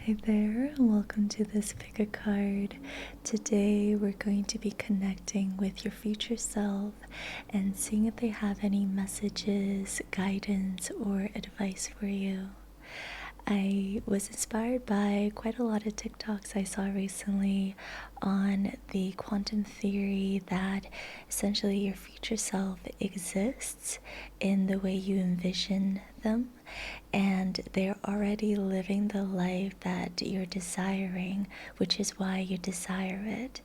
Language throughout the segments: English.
Hi there, and welcome to this pick a card. Today we're going to be connecting with your future self and seeing if they have any messages, guidance, or advice for you. I was inspired by quite a lot of TikToks I saw recently on the quantum theory that essentially your future self exists in the way you envision them, and they're already living the life that you're desiring, which is why you desire it.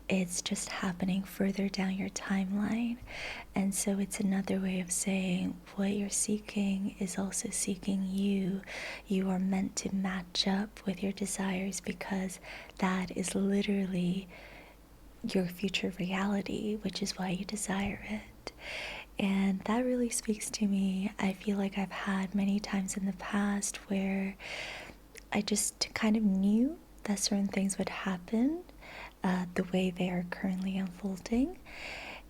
It's just happening further down your timeline. And so it's another way of saying what you're seeking is also seeking you. You are meant to match up with your desires because that is literally your future reality, which is why you desire it. And that really speaks to me. I feel like I've had many times in the past where I just kind of knew that certain things would happen the way they are currently unfolding.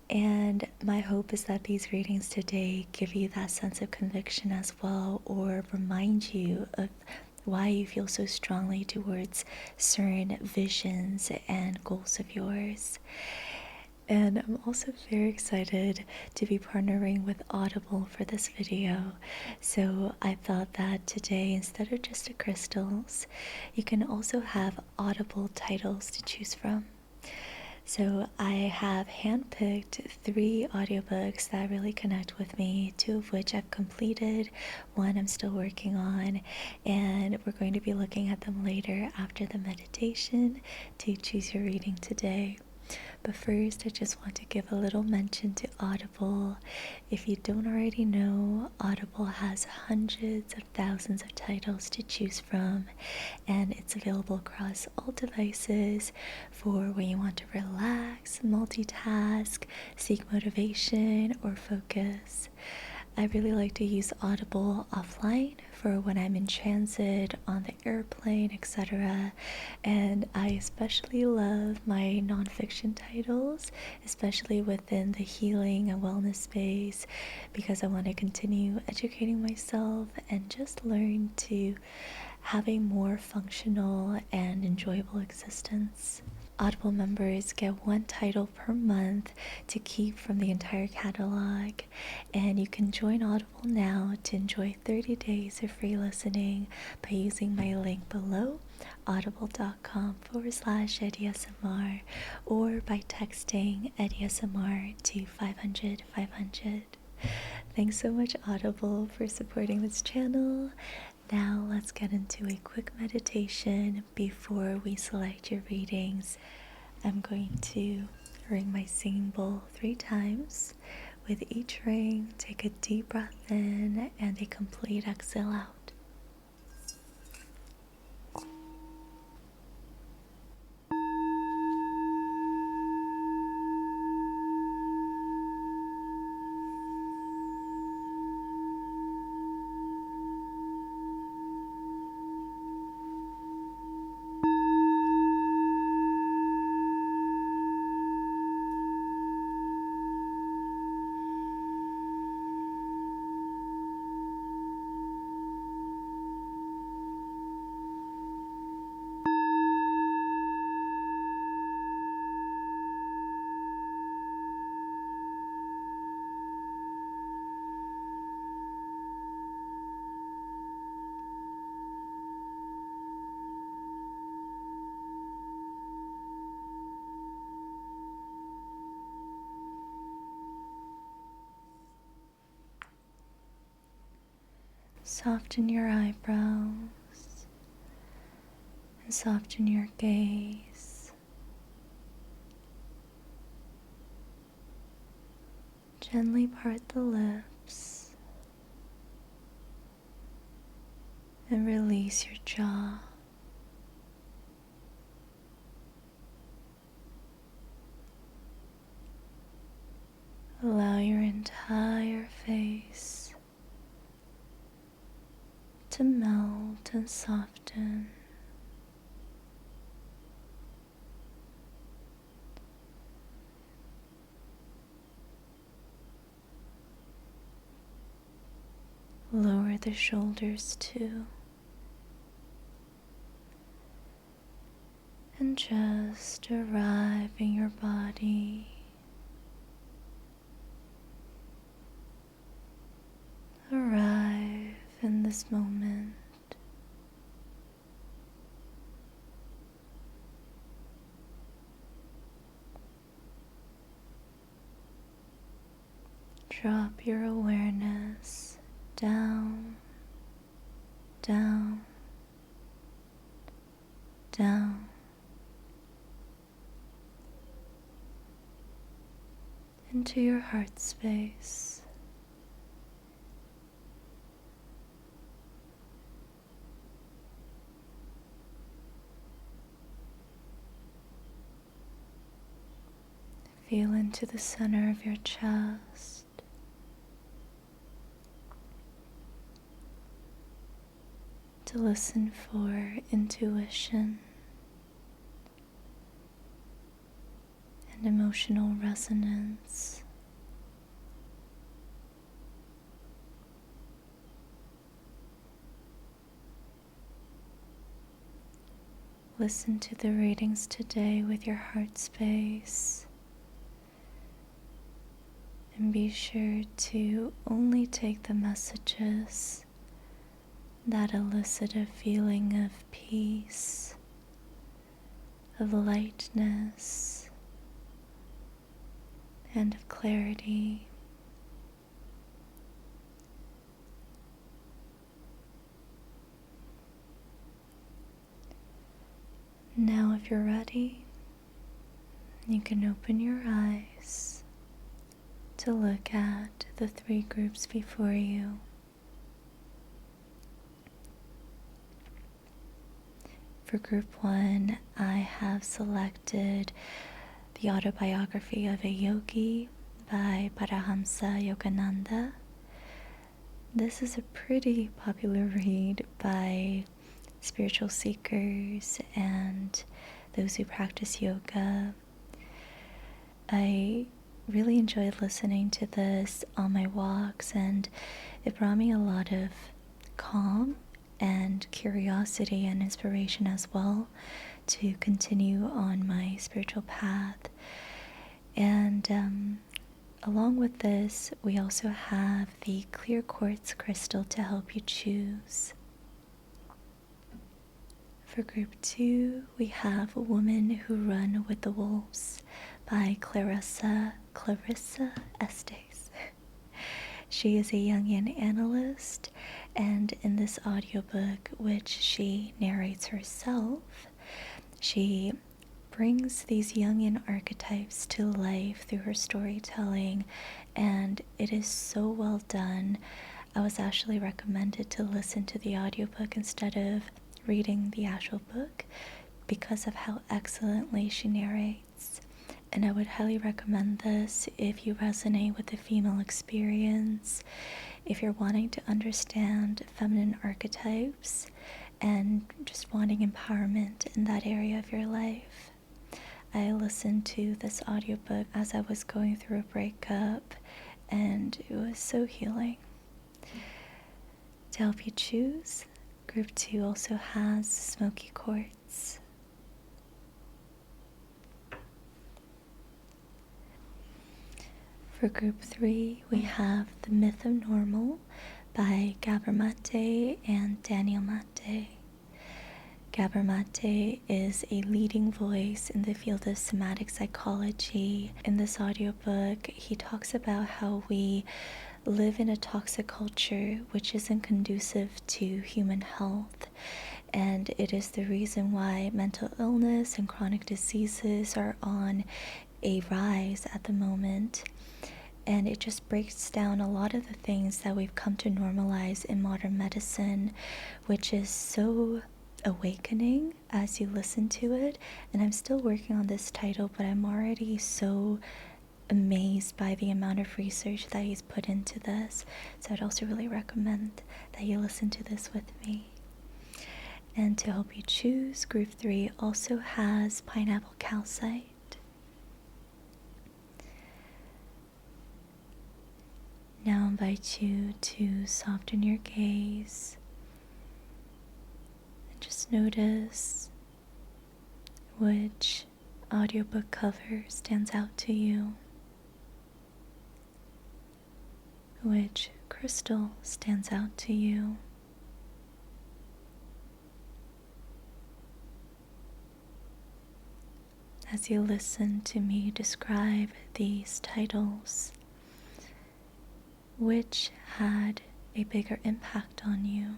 And my hope is that these readings today give you that sense of conviction as well, or remind you of why you feel so strongly towards certain visions and goals of yours. And I'm also very excited to be partnering with Audible for this video. So I thought that today, instead of just the crystals, you can also have Audible titles to choose from. So I have handpicked 3 audiobooks that really connect with me, 2 of which I've completed, 1 I'm still working on, and we're going to be looking at them later after the meditation to choose your reading today. But first, I just want to give a little mention to Audible. If you don't already know, Audible has hundreds of thousands of titles to choose from, and it's available across all devices for when you want to relax, multitask, seek motivation, or focus. I really like to use Audible offline for when I'm in transit, on the airplane, etc. And I especially love my nonfiction titles, especially within the healing and wellness space, because I want to continue educating myself and just learn to have a more functional and enjoyable existence. Audible members get 1 title per month to keep from the entire catalog, and you can join Audible now to enjoy 30 days of free listening by using my link below, audible.com/ediyasmr, or by texting ediyasmr to 500 500. Thanks so much, Audible, for supporting this channel. Now let's get into a quick meditation before we select your readings. I'm going to ring my singing bowl 3 times. With each ring, take a deep breath in and a complete exhale out. Soften your eyebrows and soften your gaze. Gently part the lips and release your jaw. Allow your entire face to melt and soften. Lower the shoulders too. And just arrive in your body. Arrive in this moment. Drop your awareness down, down, down into your heart space. Feel into the center of your chest. To listen for intuition and emotional resonance. Listen to the readings today with your heart space. And be sure to only take the messages that elicit a feeling of peace, of lightness, and of clarity. Now, if you're ready, you can open your eyes to look at the 3 groups before you. For group 1, I have selected the autobiography of a yogi by Paramahamsa Yogananda. This is a pretty popular read by spiritual seekers and those who practice yoga. I really enjoyed listening to this on my walks, and it brought me a lot of calm and curiosity and inspiration as well to continue on my spiritual path. And along with this, we also have the clear quartz crystal to help you choose. For group 2, we have Women Who Run with the Wolves by Clarissa Estes. She is a Jungian analyst, and in this audiobook, which she narrates herself, she brings these Jungian archetypes to life through her storytelling, and it is so well done. I was actually recommended to listen to the audiobook instead of reading the actual book because of how excellently she narrates. And I would highly recommend this if you resonate with the female experience, if you're wanting to understand feminine archetypes, and just wanting empowerment in that area of your life. I listened to this audiobook as I was going through a breakup, and it was so healing. To help you choose, Group 2 also has smoky quartz. For group 3, we have The Myth of Normal by Gabor Mate and Daniel Mate. Gabor Mate is a leading voice in the field of somatic psychology. In this audiobook, he talks about how we live in a toxic culture which isn't conducive to human health, and it is the reason why mental illness and chronic diseases are on a rise at the moment. And it just breaks down a lot of the things that we've come to normalize in modern medicine, which is so awakening as you listen to it. And I'm still working on this title, but I'm already so amazed by the amount of research that he's put into this. So I'd also really recommend that you listen to this with me. And to help you choose, group 3 also has pineapple calcite. Now I invite you to soften your gaze and just notice Which audiobook cover stands out to you? Which crystal stands out to you? As you listen to me describe these titles, which had a bigger impact on you?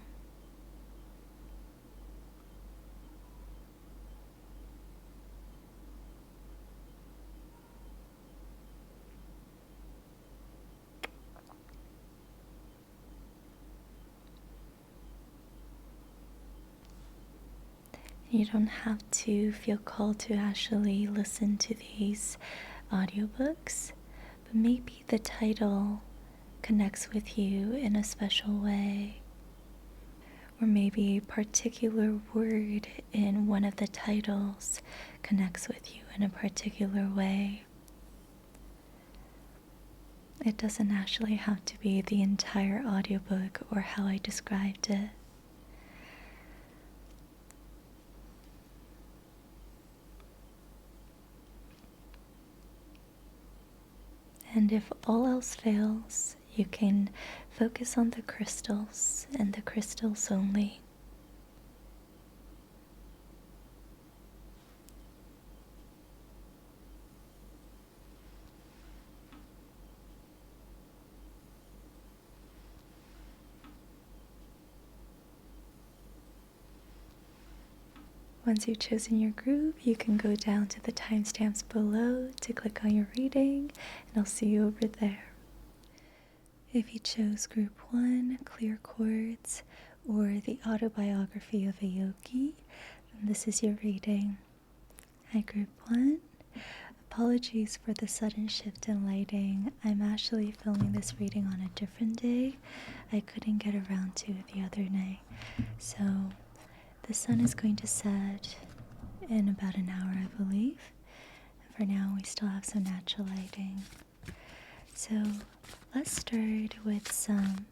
You don't have to feel called to actually listen to these audiobooks, but maybe the title connects with you in a special way, or maybe a particular word in one of the titles connects with you in a particular way. It doesn't actually have to be the entire audiobook or how I described it. And if all else fails, you can focus on the crystals and the crystals only. Once you've chosen your group, you can go down to the timestamps below to click on your reading, and I'll see you over there. If you chose Group 1, Clear Quartz, or the Autobiography of a Yogi, then this is your reading. Hi, Group 1. Apologies for the sudden shift in lighting. I'm actually filming this reading on a different day. I couldn't get around to it the other night. So the sun is going to set in about an hour, I believe. And for now, we still have some natural lighting. So let's start with some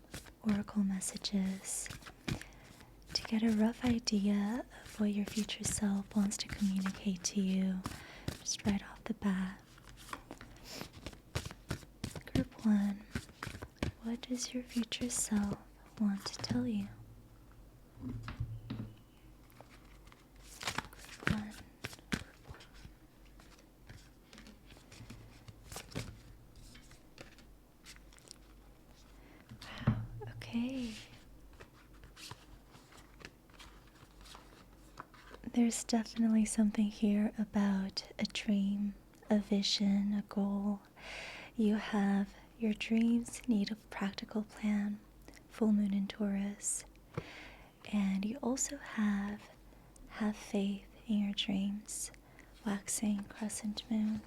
oracle messages to get a rough idea of what your future self wants to communicate to you, just right off the bat. Group 1, what does your future self want to tell you? Group 1. Wow, okay. There's definitely something here about a dream, a vision, a goal. You have your dreams need a practical plan, full moon in Taurus. And you also have faith in your dreams, waxing crescent moon.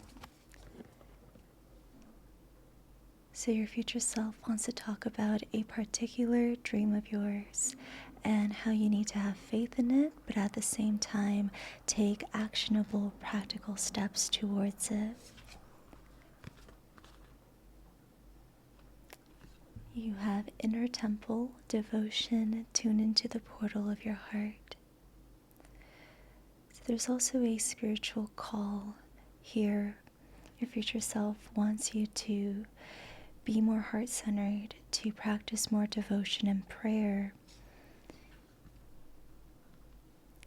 So your future self wants to talk about a particular dream of yours and how you need to have faith in it, but at the same time take actionable, practical steps towards it. You have inner temple, devotion, tune into the portal of your heart. So there's also a spiritual call here. Your future self wants you to be more heart-centered, to practice more devotion and prayer.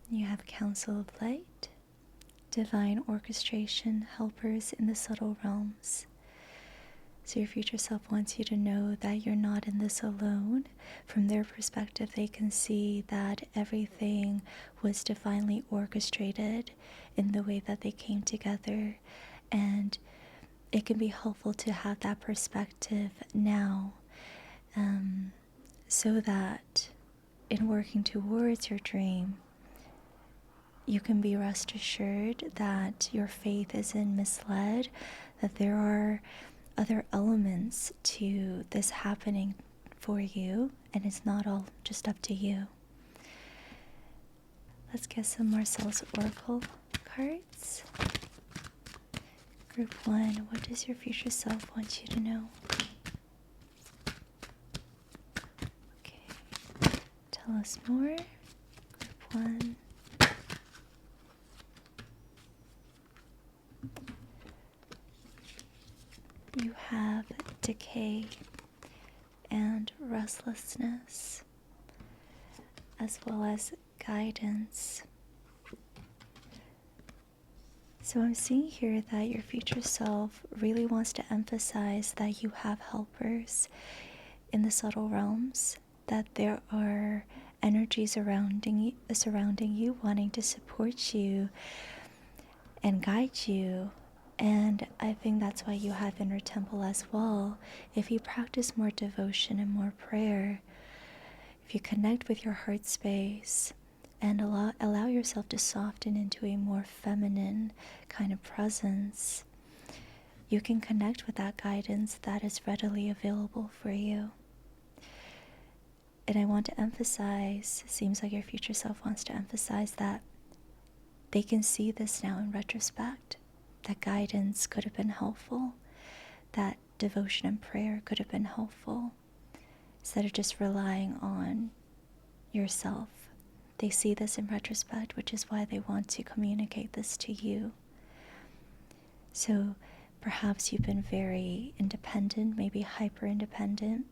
You have counsel of light, divine orchestration, helpers in the subtle realms. So your future self wants you to know that you're not in this alone. From their perspective, they can see that everything was divinely orchestrated in the way that they came together. And it can be helpful to have that perspective now, so that in working towards your dream, you can be rest assured that your faith isn't misled, that there are other elements to this happening for you, and it's not all just up to you. Let's get some Marcel's Oracle cards. Group 1, what does your future self want you to know? Okay, tell us more. Group 1. you have decay and restlessness, as well as guidance. So I'm seeing here that your future self really wants to emphasize that you have helpers in the subtle realms, that there are energies surrounding you, wanting to support you and guide you. And I think that's why you have inner temple as well. If you practice more devotion and more prayer, if you connect with your heart space and allow yourself to soften into a more feminine kind of presence, you can connect with that guidance that is readily available for you. And I want to emphasize, seems like your future self wants to emphasize that they can see this now in retrospect. That guidance could have been helpful. That devotion and prayer could have been helpful. Instead of just relying on yourself. They see this in retrospect, which is why they want to communicate this to you. So perhaps you've been very independent, maybe hyper-independent.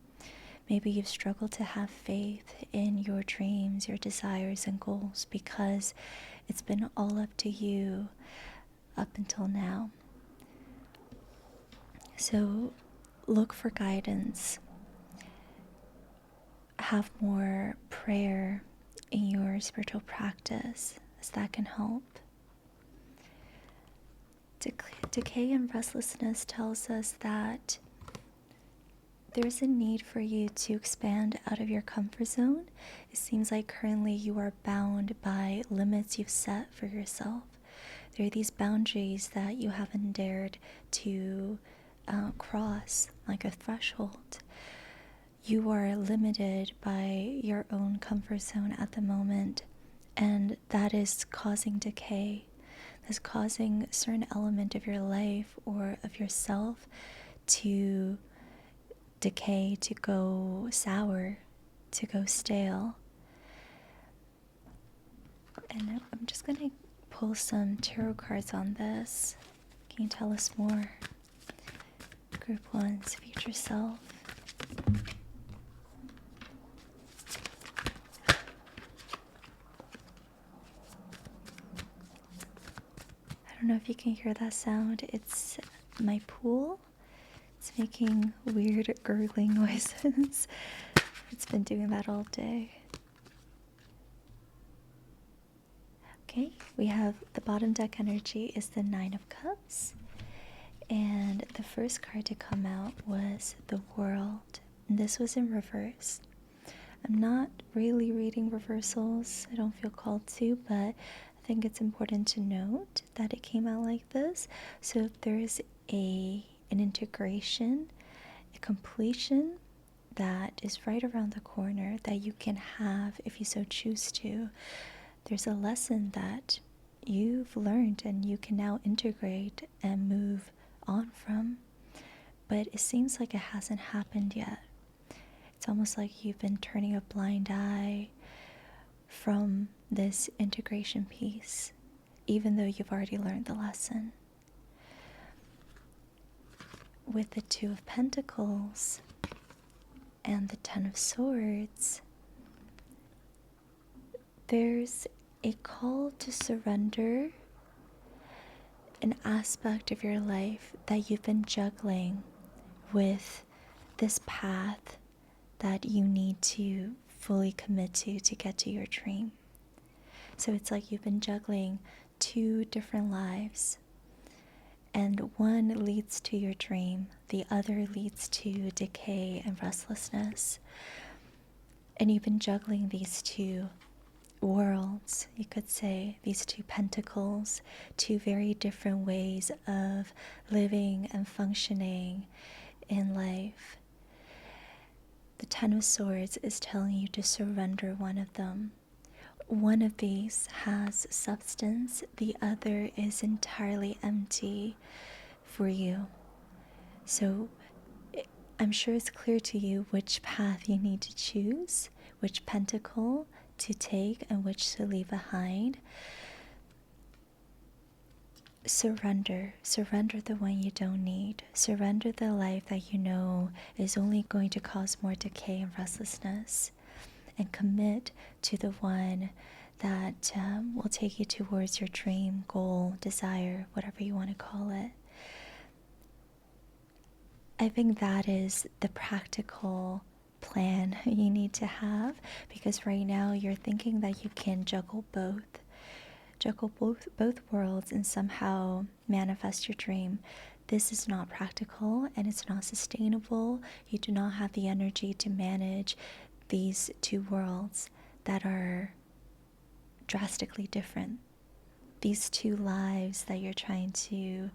Maybe you've struggled to have faith in your dreams, your desires, and goals because it's been all up to you up until now. So look for guidance. Have more prayer in your spiritual practice, as that can help. Decay and restlessness tells us that there's a need for you to expand out of your comfort zone. It seems like currently you are bound by limits you've set for yourself. There are these boundaries that you haven't dared to cross, like a threshold. You are limited by your own comfort zone at the moment, and that is causing decay. That's causing a certain element of your life or of yourself to decay, to go sour, to go stale. And I'm just going to pull some tarot cards on this. Can you tell us more? Group 1's future self. I don't know if you can hear that sound. It's my pool. It's making weird gurgling noises. It's been doing that all day. Okay, we have the bottom deck energy is the 9 of Cups. And the first card to come out was the World. And this was in reverse. I'm not really reading reversals. I don't feel called to, but I think it's important to note that it came out like this. So if there's an integration, a completion that is right around the corner that you can have if you so choose to, there's a lesson that you've learned and you can now integrate and move on from. But it seems like it hasn't happened yet. It's almost like you've been turning a blind eye from this integration piece, even though you've already learned the lesson. With the 2 of Pentacles and the 10 of Swords, there's a call to surrender an aspect of your life that you've been juggling with this path that you need to fully commit to get to your dream. So it's like you've been juggling 2 different lives, and one leads to your dream, the other leads to decay and restlessness. And you've been juggling these 2 worlds, you could say, these 2 pentacles, 2 very different ways of living and functioning in life. The 10 of Swords is telling you to surrender one of them. One of these has substance, the other is entirely empty for you. So I'm sure it's clear to you which path you need to choose, which pentacle to take and which to leave behind. surrender. Surrender the one you don't need. Surrender the life that you know is only going to cause more decay and restlessness. And commit to the one that will take you towards your dream, goal, desire, whatever you want to call it. I think that is the practical plan you need to have, because right now you're thinking that you can juggle both worlds and somehow manifest your dream. This is not practical and it's not sustainable. You do not have the energy to manage these two worlds that are drastically different. These two lives that you're trying to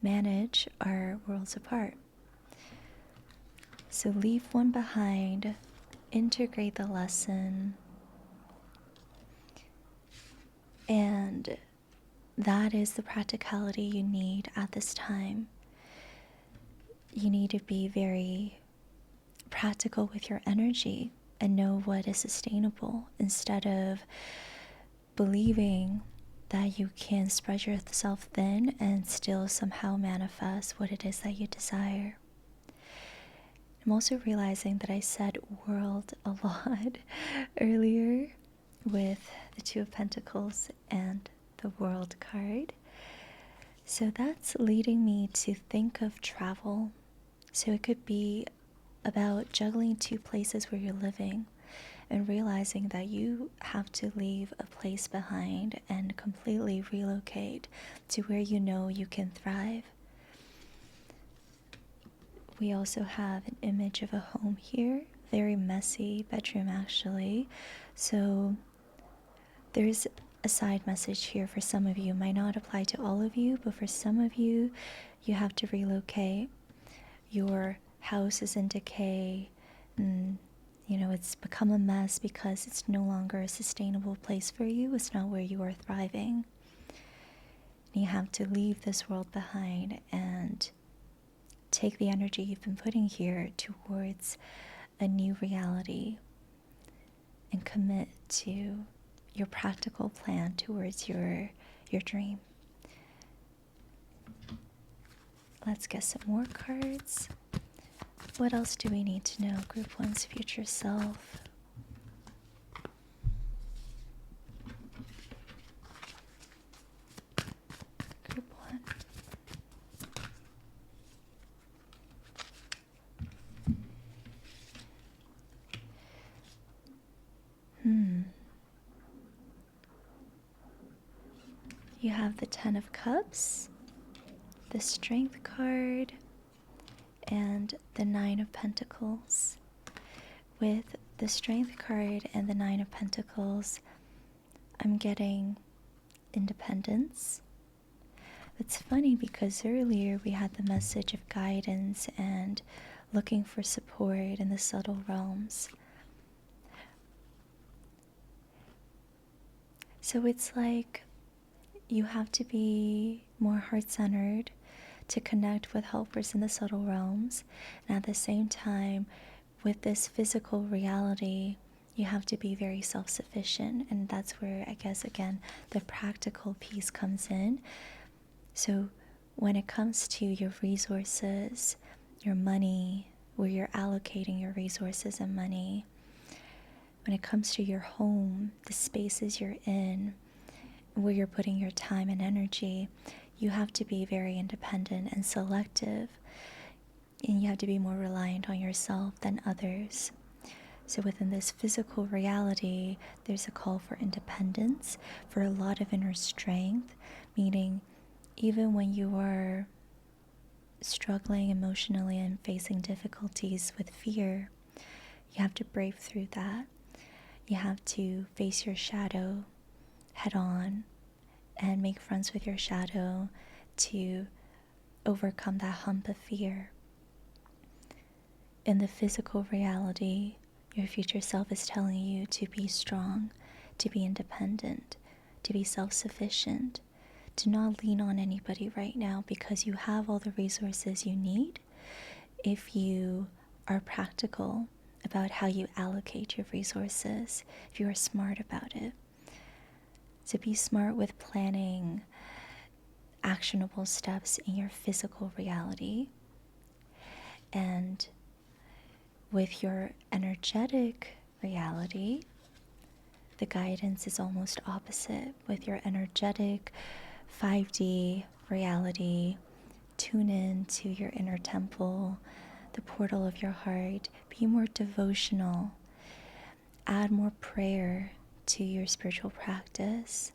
manage are worlds apart. So leave one behind, integrate the lesson, and that is the practicality you need at this time. You need to be very practical with your energy and know what is sustainable, instead of believing that you can spread yourself thin and still somehow manifest what it is that you desire. I'm also realizing that I said world a lot earlier with the Two of Pentacles and the World card. So that's leading me to think of travel. So it could be about juggling two places where you're living and realizing that you have to leave a place behind and completely relocate to where you know you can thrive. We also have an image of a home here, very messy bedroom actually. So there's a side message here for some of you. It might not apply to all of you, but for some of you, you have to relocate. Your house is in decay, and it's become a mess because it's no longer a sustainable place for you. It's not where you are thriving. You have to leave this world behind and take the energy you've been putting here towards a new reality and commit to your practical plan towards your dream. Let's get some more cards. What else do we need to know? Group 1's future self. Group 1. You have the 10 of Cups, the Strength card, and the 9 of Pentacles. With the Strength card and the 9 of Pentacles, I'm getting independence. It's funny because earlier we had the message of guidance and looking for support in the subtle realms. So it's like you have to be more heart-centered to connect with helpers in the subtle realms, and at the same time, with this physical reality, you have to be very self-sufficient, and that's where, I guess, again, the practical piece comes in. So when it comes to your resources, your money, where you're allocating your resources and money, when it comes to your home, the spaces you're in, where you're putting your time and energy, you have to be very independent and selective, and you have to be more reliant on yourself than others. So within this physical reality, there's a call for independence, for a lot of inner strength, meaning even when you are struggling emotionally and facing difficulties with fear, you have to brave through that. You have to face your shadow head on and make friends with your shadow to overcome that hump of fear. In the physical reality, your future self is telling you to be strong, to be independent, to be self-sufficient, to not lean on anybody right now, because you have all the resources you need if you are practical about how you allocate your resources, if you are smart about it. To be smart with planning actionable steps in your physical reality. And with your energetic reality, the guidance is almost opposite. With your energetic 5D reality, tune in to your inner temple, the portal of your heart. Be more devotional. Add more prayer to your spiritual practice.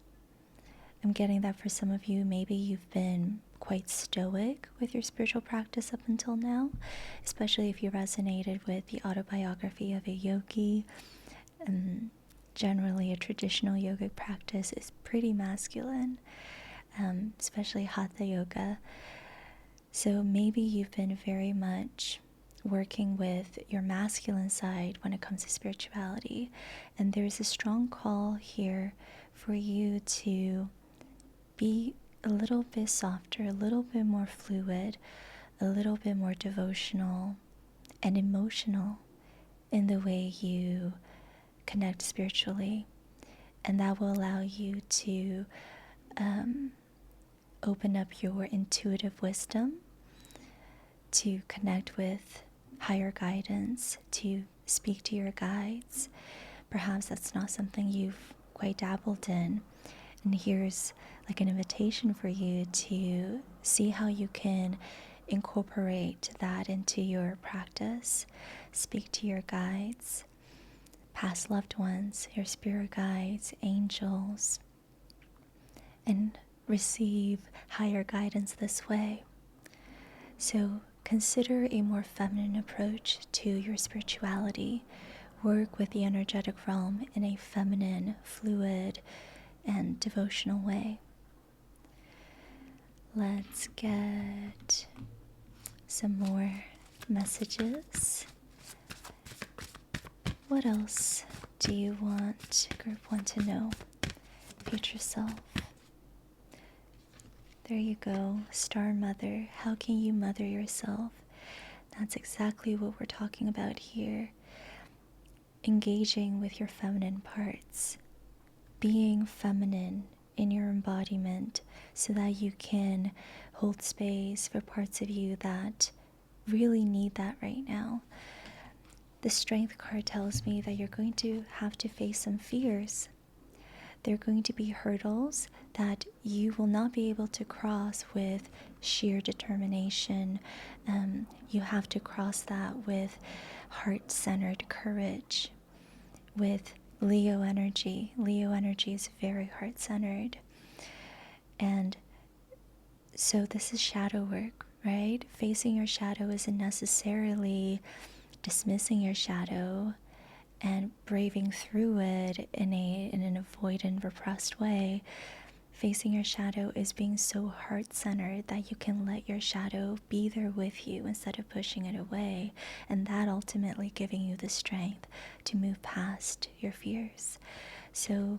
I'm getting that for some of you, maybe you've been quite stoic with your spiritual practice up until now, especially if you resonated with the autobiography of a yogi. Generally, a traditional yogic practice is pretty masculine, especially hatha yoga. So maybe you've been very much working with your masculine side when it comes to spirituality, and there's a strong call here for you to be a little bit softer, a little bit more fluid, a little bit more devotional and emotional in the way you connect spiritually. And that will allow you to open up your intuitive wisdom, to connect with higher guidance, to speak to your guides. Perhaps that's not something you've quite dabbled in. And here's like an invitation for you to see how you can incorporate that into your practice. Speak to your guides, past loved ones, your spirit guides, angels, and receive higher guidance this way. So consider a more feminine approach to your spirituality. Work with the energetic realm in a feminine, fluid, and devotional way. Let's get some more messages. What else do you want group 1 to know? Future self. There you go. Star mother. How can you mother yourself? That's exactly what we're talking about here. Engaging with your feminine parts. Being feminine in your embodiment so that you can hold space for parts of you that really need that right now. The Strength card tells me that you're going to have to face some fears. There are going to be hurdles that you will not be able to cross with sheer determination. You have to cross that with heart-centered courage, with Leo energy. Leo energy is very heart-centered. And so this is shadow work, right? Facing your shadow isn't necessarily dismissing your shadow and braving through it in an avoidant, repressed way. Facing your shadow is being so heart-centered that you can let your shadow be there with you instead of pushing it away, and that ultimately giving you the strength to move past your fears. So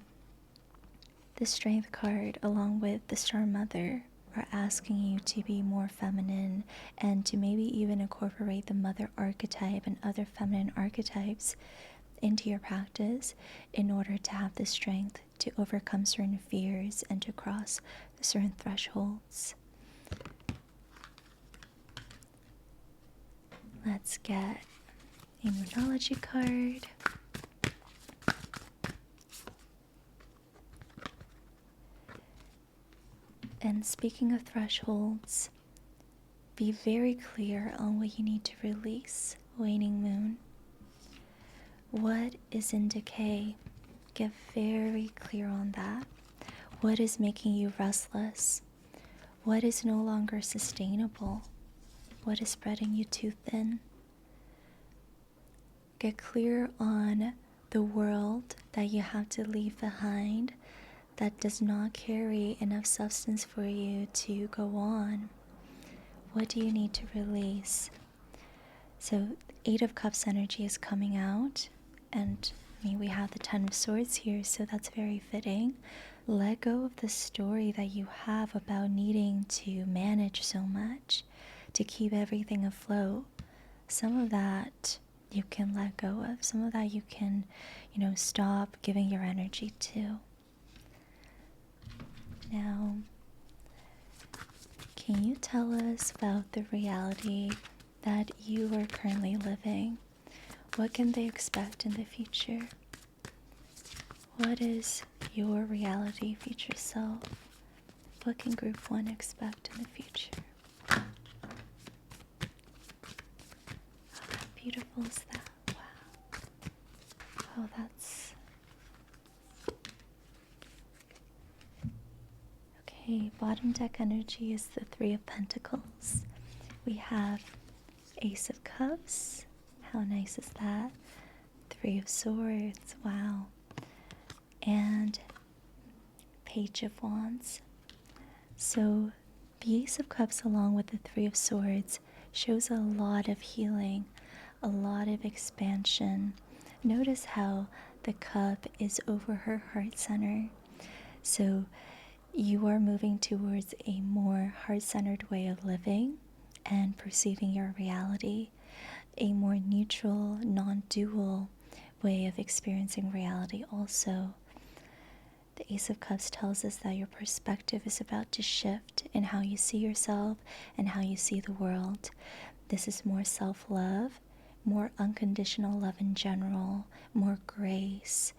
the Strength card, along with the Star Mother, are asking you to be more feminine and to maybe even incorporate the mother archetype and other feminine archetypes into your practice in order to have the strength to overcome certain fears and to cross certain thresholds. Let's get a Moonology card. And speaking of thresholds, be very clear on what you need to release, waning moon. What is in decay? Get very clear on that. What is making you restless? What is no longer sustainable? What is spreading you too thin? Get clear on the world that you have to leave behind that does not carry enough substance for you to go on. What do you need to release? So 8 of Cups energy is coming out, and we have the 10 of Swords here, so that's very fitting. Let go of the story that you have about needing to manage so much, to keep everything afloat. Some of that you can let go of. Some of that you can, stop giving your energy to. Now, Can you tell us about the reality that you are currently living? What can they expect in the future? What is your reality, future self? What can Group 1 expect in the future? How beautiful is that? Wow. Oh, that's... Okay, bottom deck energy is the Three of Pentacles. We have Ace of Cups. How nice is that? Three of Swords. Wow. And Page of Wands. So the Ace of Cups along with the Three of Swords shows a lot of healing, a lot of expansion. Notice how the cup is over her heart center. So you are moving towards a more heart-centered way of living and perceiving your reality, a more neutral, non-dual way of experiencing reality also. The Ace of Cups tells us that your perspective is about to shift in how you see yourself and how you see the world. This is more self-love, more unconditional love in general, more grace,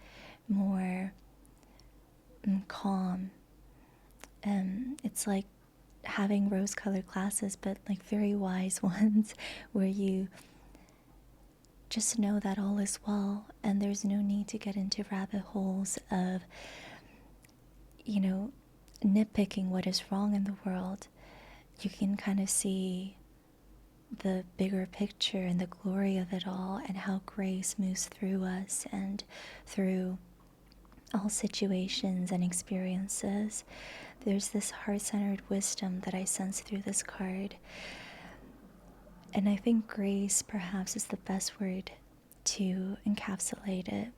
more calm. It's like having rose-colored glasses, but like very wise ones, where you just know that all is well and there's no need to get into rabbit holes of, nitpicking what is wrong in the world. You can kind of see the bigger picture and the glory of it all, and how grace moves through us and through all situations and experiences. There's this heart-centered wisdom that I sense through this card. And I think grace perhaps is the best word to encapsulate it.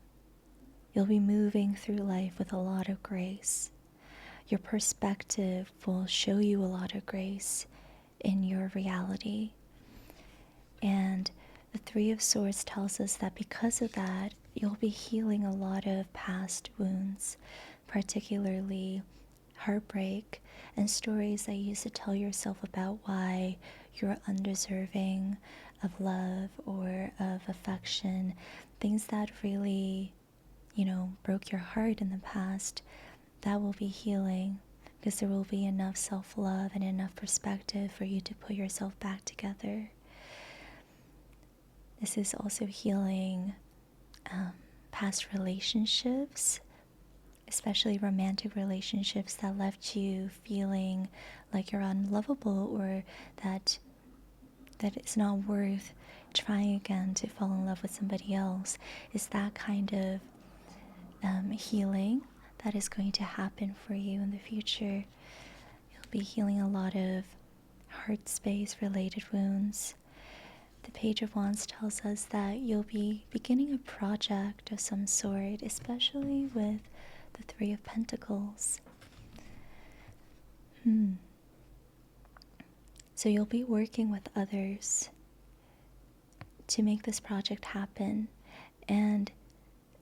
You'll be moving through life with a lot of grace. Your perspective will show you a lot of grace in your reality. And the Three of Swords tells us that because of that, you'll be healing a lot of past wounds, particularly heartbreak and stories that you used to tell yourself about why you're undeserving of love or of affection, things that really, broke your heart in the past. That will be healing, because there will be enough self-love and enough perspective for you to put yourself back together. This is also healing past relationships, especially romantic relationships that left you feeling like you're unlovable, or that it's not worth trying again to fall in love with somebody else. Is that kind of healing that is going to happen for you in the future. You'll be healing a lot of heart space related wounds. The Page of Wands tells us that you'll be beginning a project of some sort, especially with the Three of Pentacles. So you'll be working with others to make this project happen, and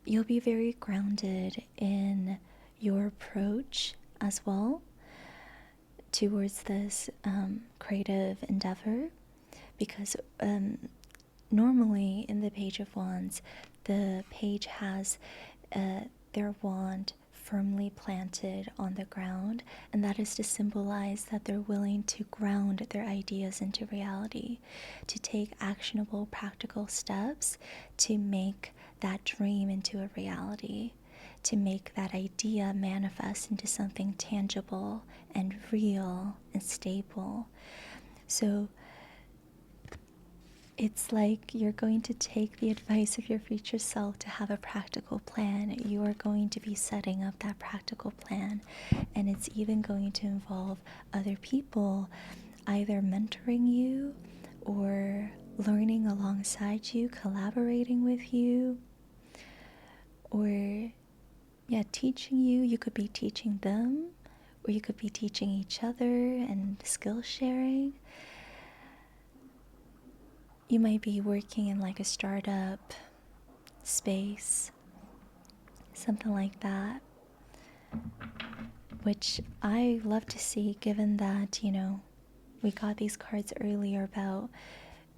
you'll be very grounded in your approach as well towards this creative endeavor, because normally in the Page of Wands, the page has their wand firmly planted on the ground, and that is to symbolize that they're willing to ground their ideas into reality, to take actionable, practical steps to make that dream into a reality, to make that idea manifest into something tangible and real and stable. So it's like you're going to take the advice of your future self to have a practical plan. You are going to be setting up that practical plan, and it's even going to involve other people either mentoring you or learning alongside you, collaborating with you, or teaching you. You could be teaching them, or you could be teaching each other and skill sharing. You might be working in like a startup space, something like that, which I love to see, given that, we got these cards earlier about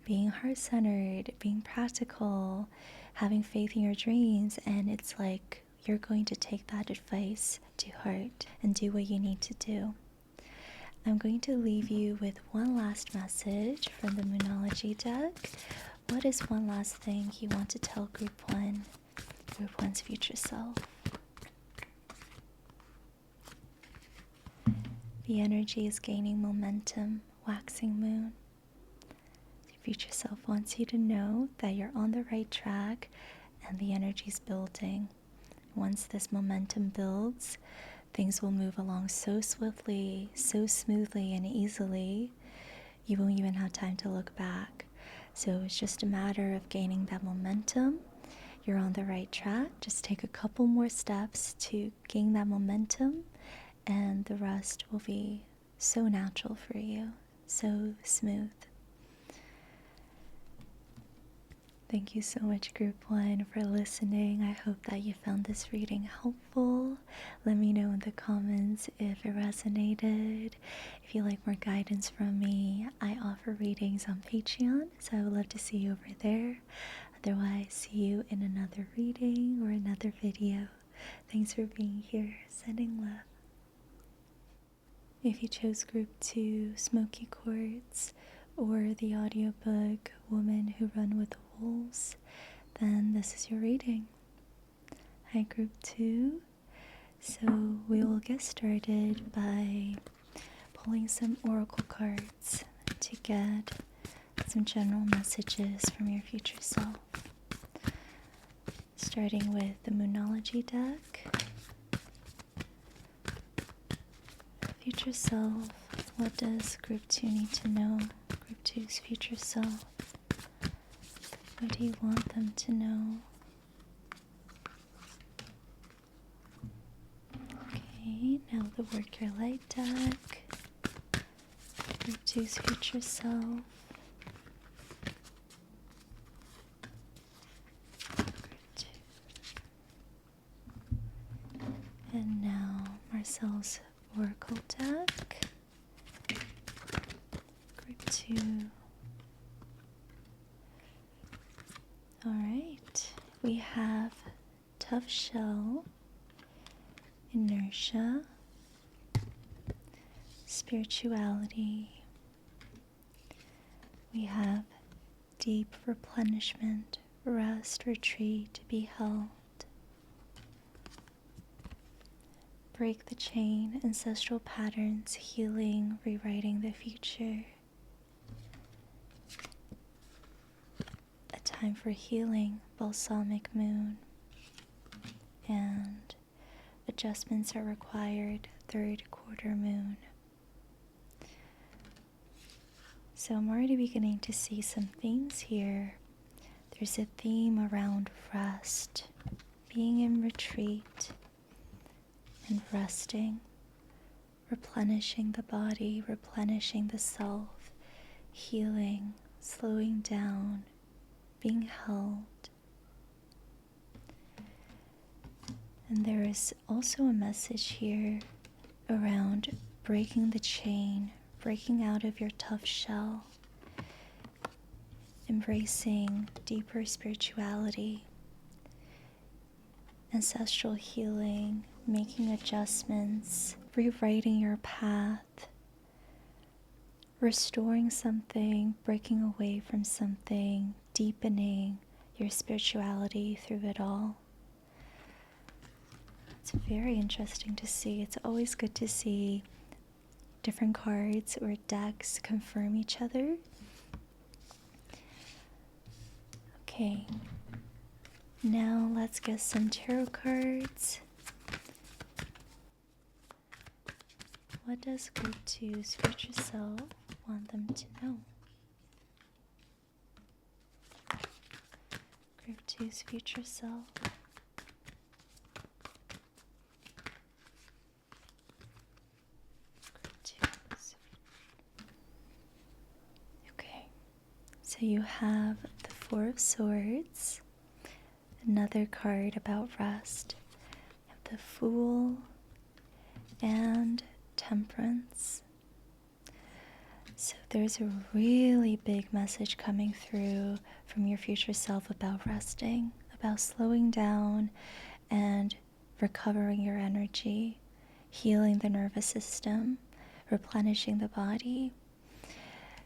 being heart-centered, being practical, having faith in your dreams, and it's like you're going to take that advice to heart and do what you need to do. I'm going to leave you with one last message from the Moonology deck. What is one last thing you want to tell Group 1, Group 1's future self? The energy is gaining momentum, waxing moon. Your future self wants you to know that you're on the right track and the energy is building. Once this momentum builds, things will move along so swiftly, so smoothly and easily, you won't even have time to look back. So it's just a matter of gaining that momentum. You're on the right track. Just take a couple more steps to gain that momentum, and the rest will be so natural for you, so smooth. Thank you so much, Group 1, for listening. I hope that you found this reading helpful. Let me know in the comments if it resonated. If you like more guidance from me, I offer readings on Patreon, so I would love to see you over there. Otherwise, see you in another reading or another video. Thanks for being here. Sending love. If you chose Group 2, Smoky Quartz, or the audiobook Women Who Run with the Wolves, then this is your reading. Hi, Group 2. So we will get started by pulling some oracle cards to get some general messages from your future self. Starting with the Moonology deck. Future self, what does Group 2 need to know? Group 2's future self. What do you want them to know? Okay, now the Work Your Light deck. Group 2's future self. Group 2. And now Marcel's Oracle deck. Group 2. Alright, we have Tough Shell, Inertia, Spirituality. We have Deep Replenishment, Rest, Retreat, Be Held. Break the Chain, Ancestral Patterns, Healing, Rewriting the Future. A Time for Healing, Balsamic Moon. And Adjustments Are Required, Third Quarter Moon. So I'm already beginning to see some themes here. There's a theme around rest, being in retreat, and resting, replenishing the body, replenishing the self, healing, slowing down, being held. And there is also a message here around breaking the chain, breaking out of your tough shell, embracing deeper spirituality, ancestral healing, making adjustments, rewriting your path, restoring something, breaking away from something, deepening your spirituality through it all. It's very interesting to see. It's always good to see different cards or decks confirm each other. Okay, now let's get some tarot cards. What does Group 2's future self want them to know? Group 2's future self. Group 2's. Okay, so you have the Four of Swords, another card about rest. You have the Fool and Temperance. So there's a really big message coming through from your future self about resting, about slowing down and recovering your energy, healing the nervous system, replenishing the body.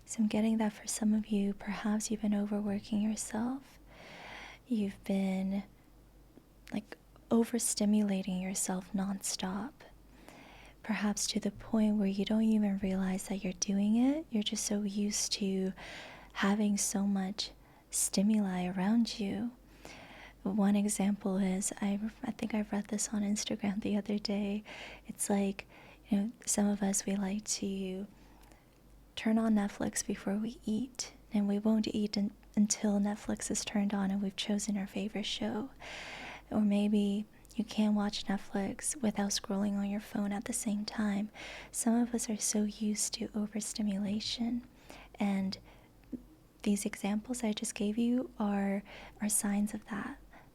So I'm getting that for some of you, perhaps you've been overworking yourself. You've been like overstimulating yourself nonstop. Perhaps to the point where you don't even realize that you're doing it. You're just so used to having so much stimuli around you. One example is, I think I read this on Instagram the other day. It's like, some of us, we like to turn on Netflix before we eat, and we won't eat until Netflix is turned on and we've chosen our favorite show. Or maybe you can't watch Netflix without scrolling on your phone at the same time. Some of us are so used to overstimulation, and these examples I just gave you are signs of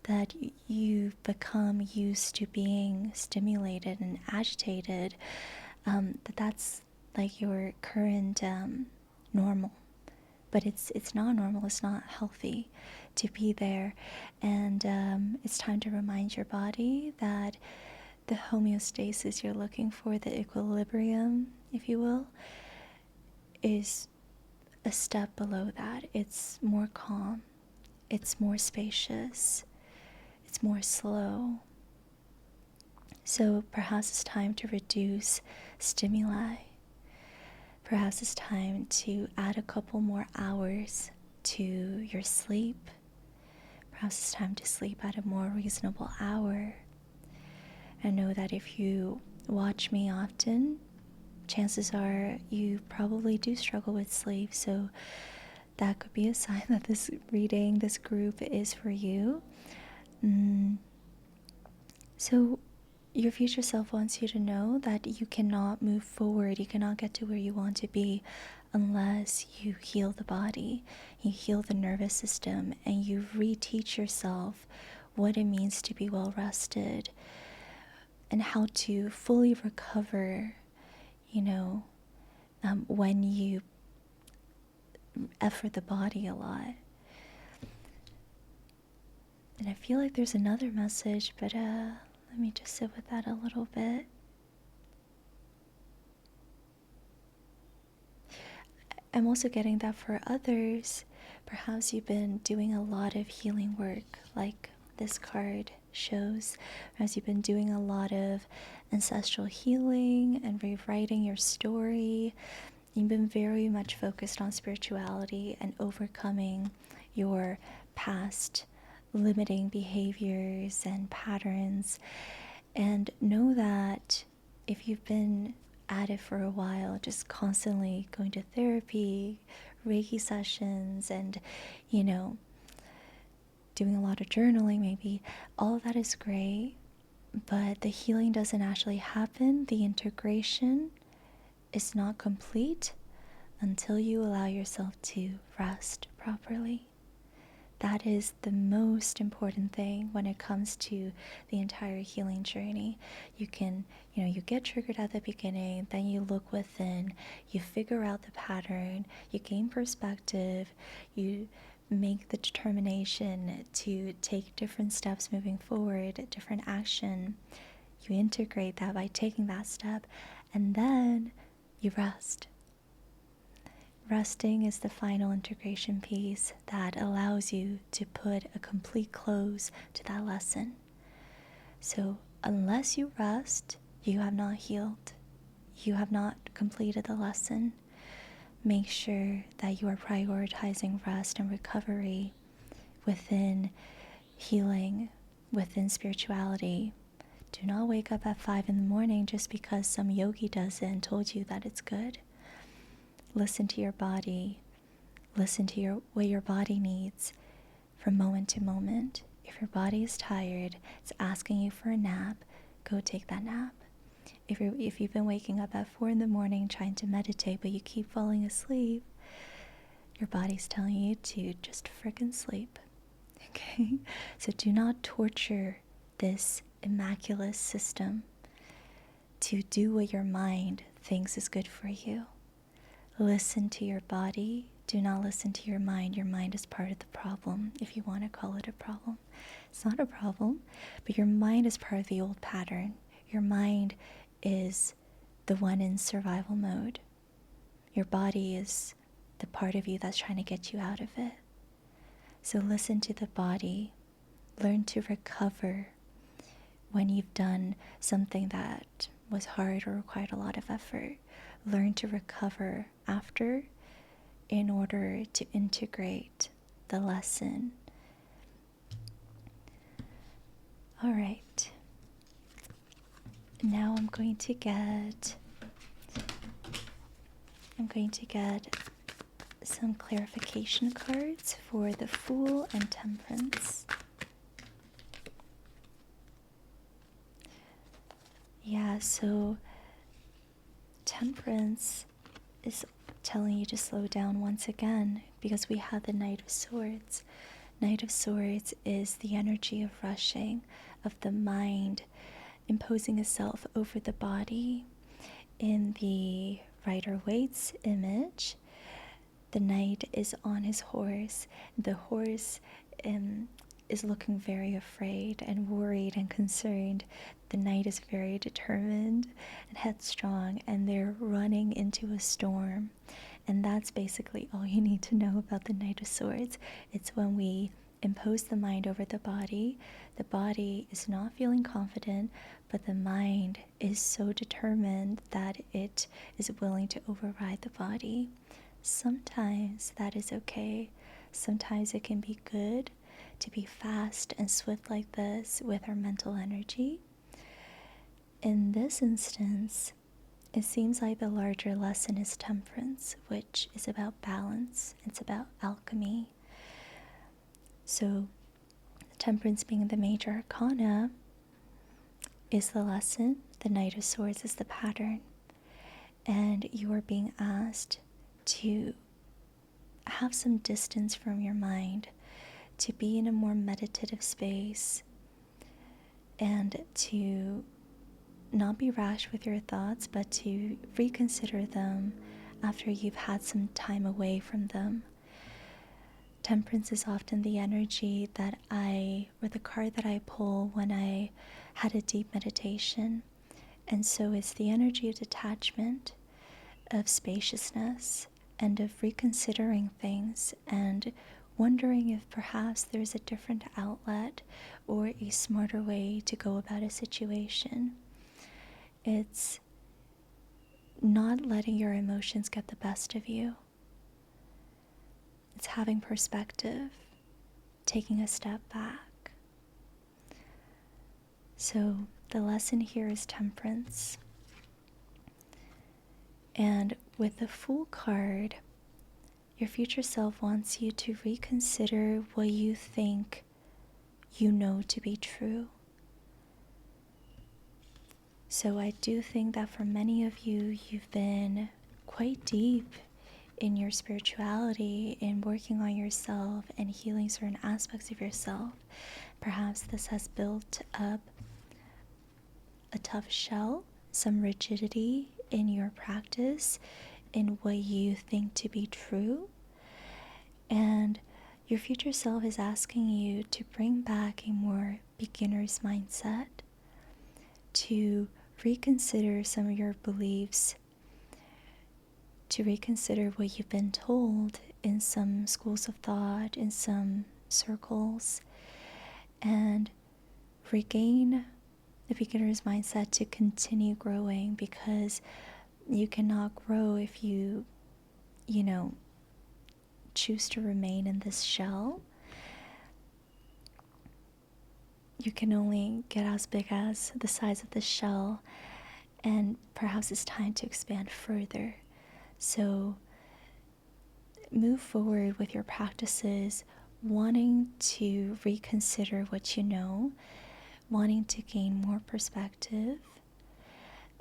that you've become used to being stimulated and agitated, that's like your current normal. But it's not normal, it's not healthy to be there. And it's time to remind your body that the homeostasis you're looking for, the equilibrium, if you will, is a step below that. It's more calm, it's more spacious, it's more slow. So perhaps it's time to reduce stimuli. Perhaps it's time to add a couple more hours to your sleep. Perhaps it's time to sleep at a more reasonable hour. I know that if you watch me often, chances are you probably do struggle with sleep, so that could be a sign that this reading, this group is for you. So your future self wants you to know that you cannot move forward, you cannot get to where you want to be unless you heal the body, you heal the nervous system, and you reteach yourself what it means to be well rested and how to fully recover, when you effort the body a lot. And I feel like there's another message, but let me just sit with that a little bit. I'm also getting that for others. Perhaps you've been doing a lot of healing work, like this card shows. Perhaps you've been doing a lot of ancestral healing and rewriting your story. You've been very much focused on spirituality and overcoming your past limiting behaviors and patterns. And know that if you've been at it for a while, just constantly going to therapy, Reiki sessions, and doing a lot of journaling, maybe all of that is great, but the healing doesn't actually happen. The integration is not complete until you allow yourself to rest properly. That is the most important thing when it comes to the entire healing journey. You can, you get triggered at the beginning, then you look within, you figure out the pattern, you gain perspective, you make the determination to take different steps moving forward, different action. You integrate that by taking that step, and then you rest. Resting is the final integration piece that allows you to put a complete close to that lesson. So unless you rest, you have not healed. You have not completed the lesson. Make sure that you are prioritizing rest and recovery within healing, within spirituality. Do not wake up at 5 in the morning just because some yogi does it and told you that it's good. Listen to your body. Listen to what your body needs from moment to moment. If your body is tired, it's asking you for a nap, go take that nap. If you've been waking up at 4 in the morning trying to meditate but you keep falling asleep, your body's telling you to just frickin' sleep. Okay? So do not torture this immaculate system to do what your mind thinks is good for you. Listen to your body. Do not listen to your mind. Your mind is part of the problem, if you want to call it a problem. It's not a problem, but your mind is part of the old pattern. Your mind is the one in survival mode. Your body is the part of you that's trying to get you out of it. So listen to the body. Learn to recover when you've done something that was hard or required a lot of effort. Learn to recover after in order to integrate the lesson. All right. Now I'm going to get some clarification cards for the Fool and Temperance. Yeah, so Temperance is telling you to slow down once again because we have the Knight of Swords. Knight of Swords is the energy of rushing, of the mind imposing itself over the body. In the Rider-Waite's image, the knight is on his horse. The horse is looking very afraid and worried and concerned. The knight is very determined and headstrong, and they're running into a storm. And that's basically all you need to know about the Knight of Swords. It's when we impose the mind over the body is not feeling confident, but the mind is so determined that it is willing to override the body. Sometimes that is okay. Sometimes it can be good to be fast and swift like this with our mental energy. In this instance, it seems like the larger lesson is temperance, which is about balance. It's about alchemy. So, temperance being the major arcana is the lesson. The Knight of Swords is the pattern. And you are being asked to have some distance from your mind, to be in a more meditative space, and to not be rash with your thoughts, but to reconsider them after you've had some time away from them. Temperance is often the energy that or the card that I pull when I had a deep meditation. And so it's the energy of detachment, of spaciousness, and of reconsidering things and wondering if perhaps there's a different outlet or a smarter way to go about a situation. It's not letting your emotions get the best of you. It's having perspective, taking a step back. So the lesson here is temperance. And with the Fool card, your future self wants you to reconsider what you think you know to be true. So I do think that for many of you, you've been quite deep in your spirituality, in working on yourself and healing certain aspects of yourself. Perhaps this has built up a tough shell, some rigidity in your practice, in what you think to be true. And your future self is asking you to bring back a more beginner's mindset, to reconsider some of your beliefs, to reconsider what you've been told in some schools of thought, in some circles, and regain the beginner's mindset to continue growing, because you cannot grow if you choose to remain in this shell. You can only get as big as the size of the shell, and perhaps it's time to expand further. So move forward with your practices, wanting to reconsider what you know, wanting to gain more perspective,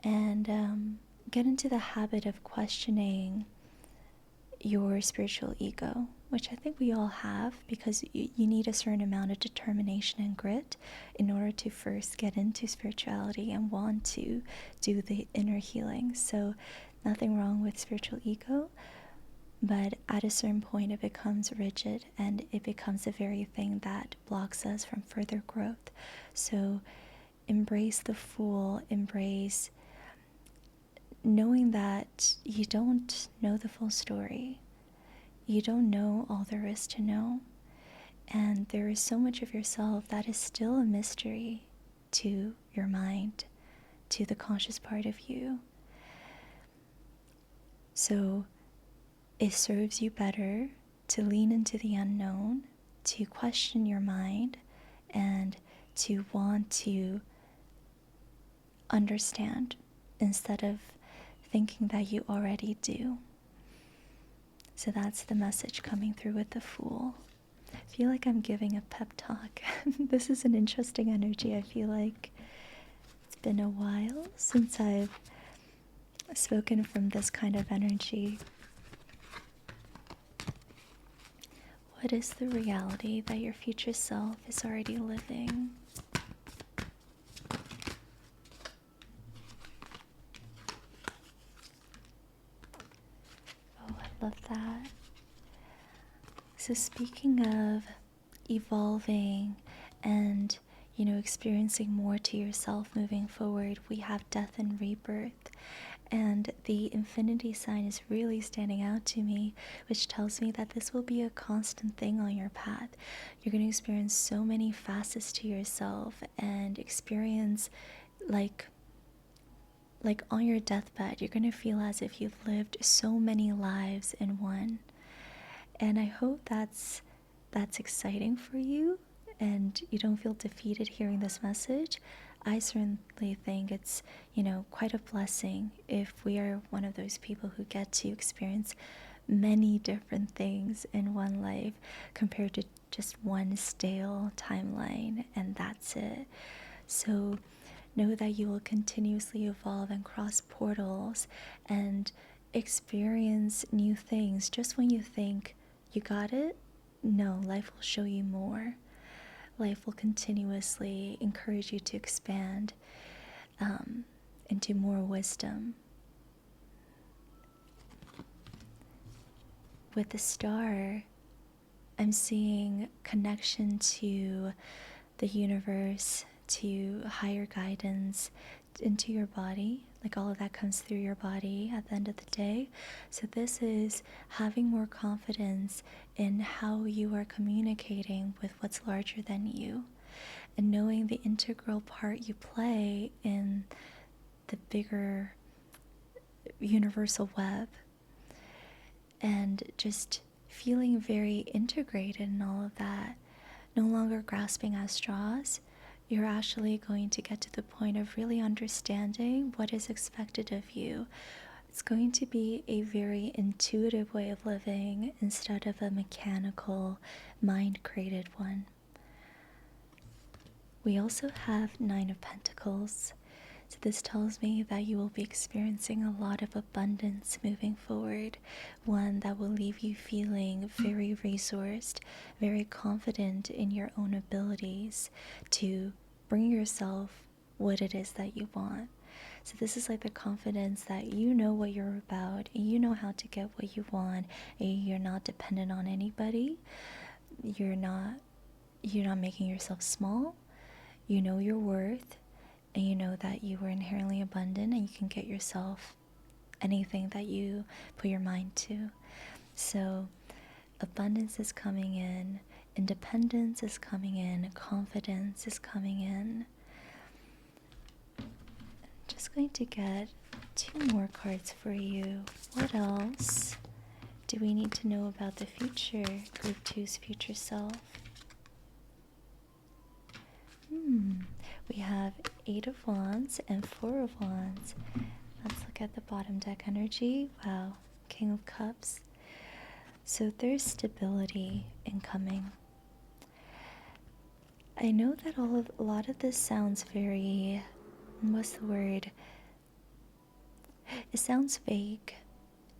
and get into the habit of questioning your spiritual ego, which I think we all have, because you need a certain amount of determination and grit in order to first get into spirituality and want to do the inner healing. So nothing wrong with spiritual ego, but at a certain point it becomes rigid and it becomes the very thing that blocks us from further growth. So embrace the Fool, embrace knowing that you don't know the full story. You don't know all there is to know. And there is so much of yourself that is still a mystery to your mind, to the conscious part of you. So it serves you better to lean into the unknown, to question your mind, and to want to understand instead of thinking that you already do. So that's the message coming through with the Fool. I feel like I'm giving a pep talk. This is an interesting energy. I feel like it's been a while since I've spoken from this kind of energy. What is the reality that your future self is already living? Oh, I love that. So speaking of evolving and, experiencing more to yourself moving forward, we have death and rebirth. And the infinity sign is really standing out to me, which tells me that this will be a constant thing on your path. You're going to experience so many facets to yourself and experience like on your deathbed, you're going to feel as if you've lived so many lives in one. And I hope that's exciting for you and you don't feel defeated hearing this message. I certainly think it's, quite a blessing if we are one of those people who get to experience many different things in one life compared to just one stale timeline and that's it. So know that you will continuously evolve and cross portals and experience new things. Just when you think you got it, no, life will show you more. Life will continuously encourage you to expand into more wisdom. With the star, I'm seeing connection to the universe, to higher guidance, into your body. Like all of that comes through your body at the end of the day. So this is having more confidence in how you are communicating with what's larger than you and knowing the integral part you play in the bigger universal web and just feeling very integrated in all of that, no longer grasping at straws. You're actually going to get to the point of really understanding what is expected of you. It's going to be a very intuitive way of living instead of a mechanical, mind-created one. We also have 9 of Pentacles. So this tells me that you will be experiencing a lot of abundance moving forward, one that will leave you feeling very resourced, very confident in your own abilities to bring yourself what it is that you want. So this is like the confidence that you know what you're about and you know how to get what you want and you're not dependent on anybody. You're not making yourself small. You know your worth. And you know that you are inherently abundant and you can get yourself anything that you put your mind to. So abundance is coming in, independence is coming in, confidence is coming in. I'm just going to get 2 more cards for you. What else do we need to know about the future, Group 2's future self? We have 8 of Wands and 4 of Wands. Let's look at the bottom deck energy. Wow, King of Cups. So there's stability incoming. I know that a lot of this sounds very, what's the word? It sounds vague.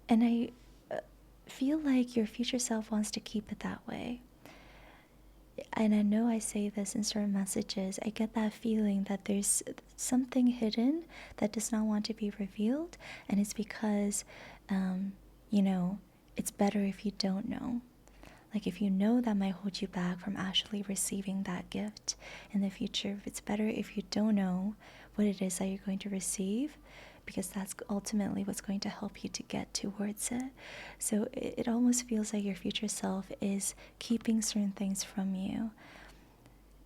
And I feel like your future self wants to keep it that way. and I know I say this in certain messages, I get that feeling that there's something hidden that does not want to be revealed, and it's because, you know, it's better if you don't know. Like, if you know, that might hold you back from actually receiving that gift in the future. It's better if you don't know what it is that you're going to receive, because that's ultimately what's going to help you to get towards it. So it almost feels like your future self is keeping certain things from you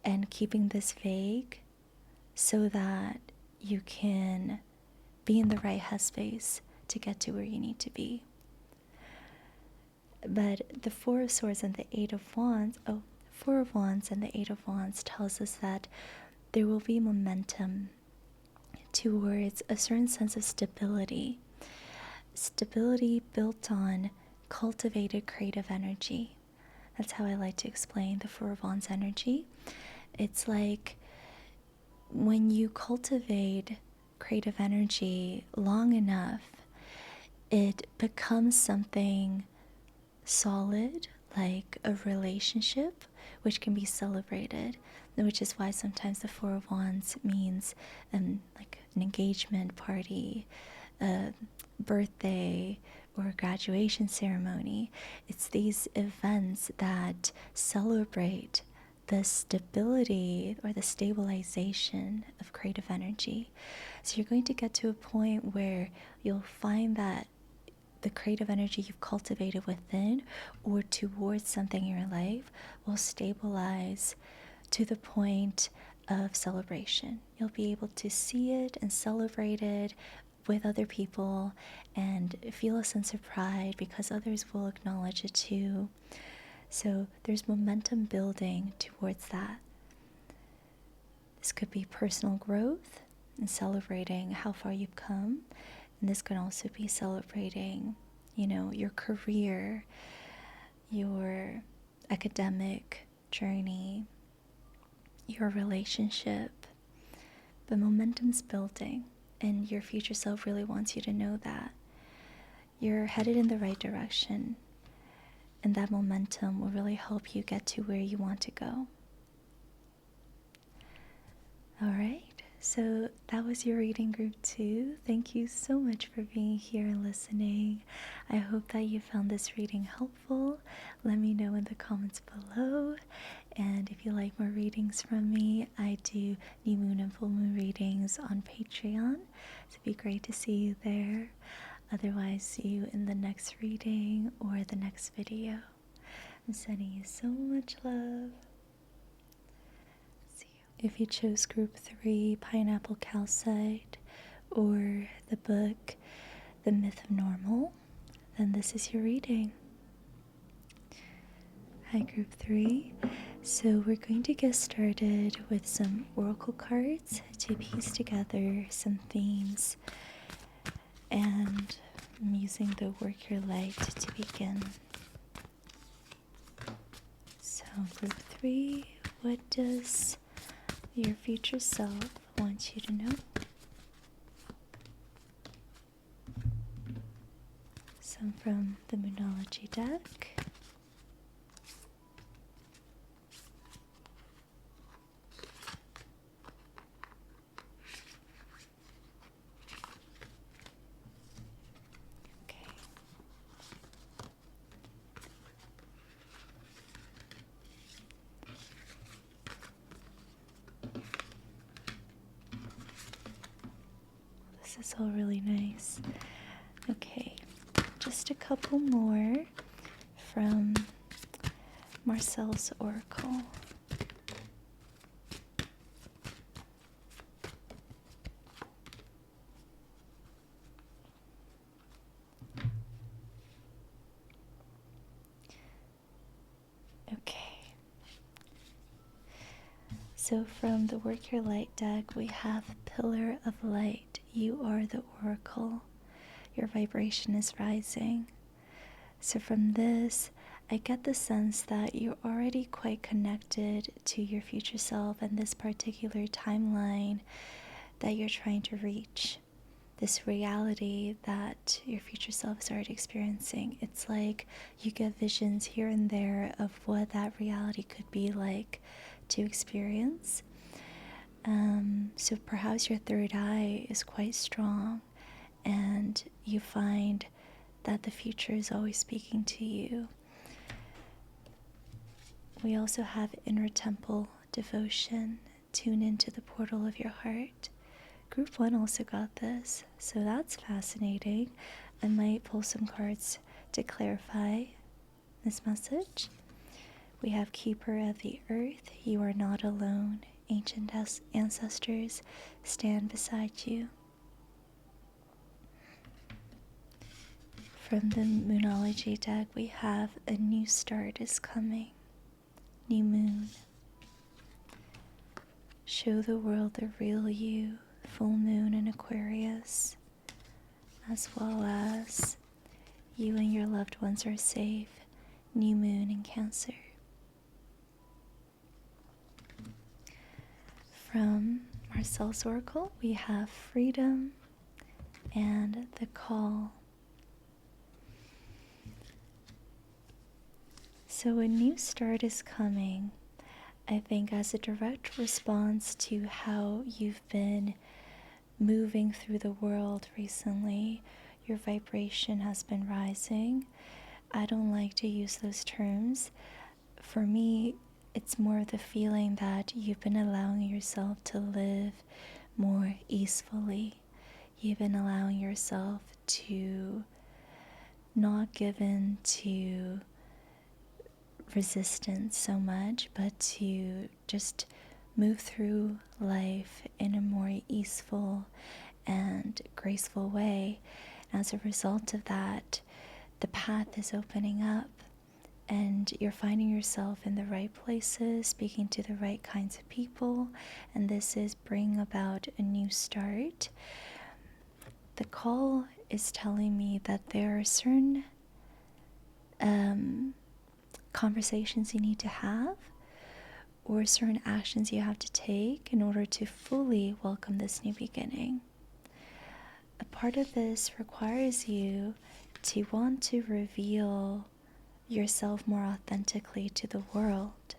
and keeping this vague so that you can be in the right headspace to get to where you need to be. But the Four of Swords and the Eight of Wands, Four of Wands and the Eight of Wands tells us that there will be momentum towards a certain sense of stability. Stability built on cultivated creative energy. That's how I like to explain the Four of Wands energy. It's like when you cultivate creative energy long enough, it becomes something solid, like a relationship, which can be celebrated, which is why sometimes the Four of Wands means like an engagement party, a birthday, or a graduation ceremony. It's these events that celebrate the stability or the stabilization of creative energy. So you're going to get to a point where you'll find that the creative energy you've cultivated within or towards something in your life will stabilize to the point of celebration. You'll be able to see it and celebrate it with other people and feel a sense of pride because others will acknowledge it too. So there's momentum building towards that. This could be personal growth and celebrating how far you've come. And this can also be celebrating, your career, your academic journey, your relationship. But momentum's building, and your future self really wants you to know that you're headed in the right direction, and that momentum will really help you get to where you want to go. All right. So that was your reading group 2. Thank you so much for being here and listening. I hope that you found this reading helpful. Let me know in the comments below. And if you like more readings from me, I do new moon and full moon readings on Patreon. So it'd be great to see you there. Otherwise, see you in the next reading or the next video. I'm sending you so much love. If you chose group 3, Pineapple Calcite, or the book The Myth of Normal, then this is your reading. Hi group 3. So we're going to get started with some oracle cards to piece together some themes, and I'm using the Work Your Light to begin. So group 3, what does your future self wants you to know? Some from the Moonology deck. Okay. This is all really nice. Okay, just a couple more from Marcel's Oracle. Okay. So from the Work Your Light deck, we have Pillar of Light. You are the Oracle. Your vibration is rising. So from this, I get the sense that you're already quite connected to your future self and this particular timeline that you're trying to reach. this reality that your future self is already experiencing. It's like you get visions here and there of what that reality could be like to experience. So perhaps your third eye is quite strong, and you find that the future is always speaking to you. We also have inner temple devotion. Tune into the portal of your heart. Group 1 also got this, so that's fascinating. I might pull some cards to clarify this message. We have Keeper of the Earth. You are not alone. Ancient ancestors stand beside you. From the Moonology deck, we have a new start is coming. New moon. Show the world the real you. Full moon in Aquarius. As well as you and your loved ones are safe. New moon in Cancer. From Marcel's Oracle, we have freedom and the call. So a new start is coming, I think, as a direct response to how you've been moving through the world recently. Your vibration has been rising. I don't like to use those terms. For me, it's more of the feeling that you've been allowing yourself to live more easefully. You've been allowing yourself to not give in to resistance so much, but to just move through life in a more easeful and graceful way. As a result of that, the path is opening up, and you're finding yourself in the right places, speaking to the right kinds of people, and this is bringing about a new start. The call is telling me that there are certain conversations you need to have, or certain actions you have to take in order to fully welcome this new beginning. A part of this requires you to want to reveal yourself more authentically to the world.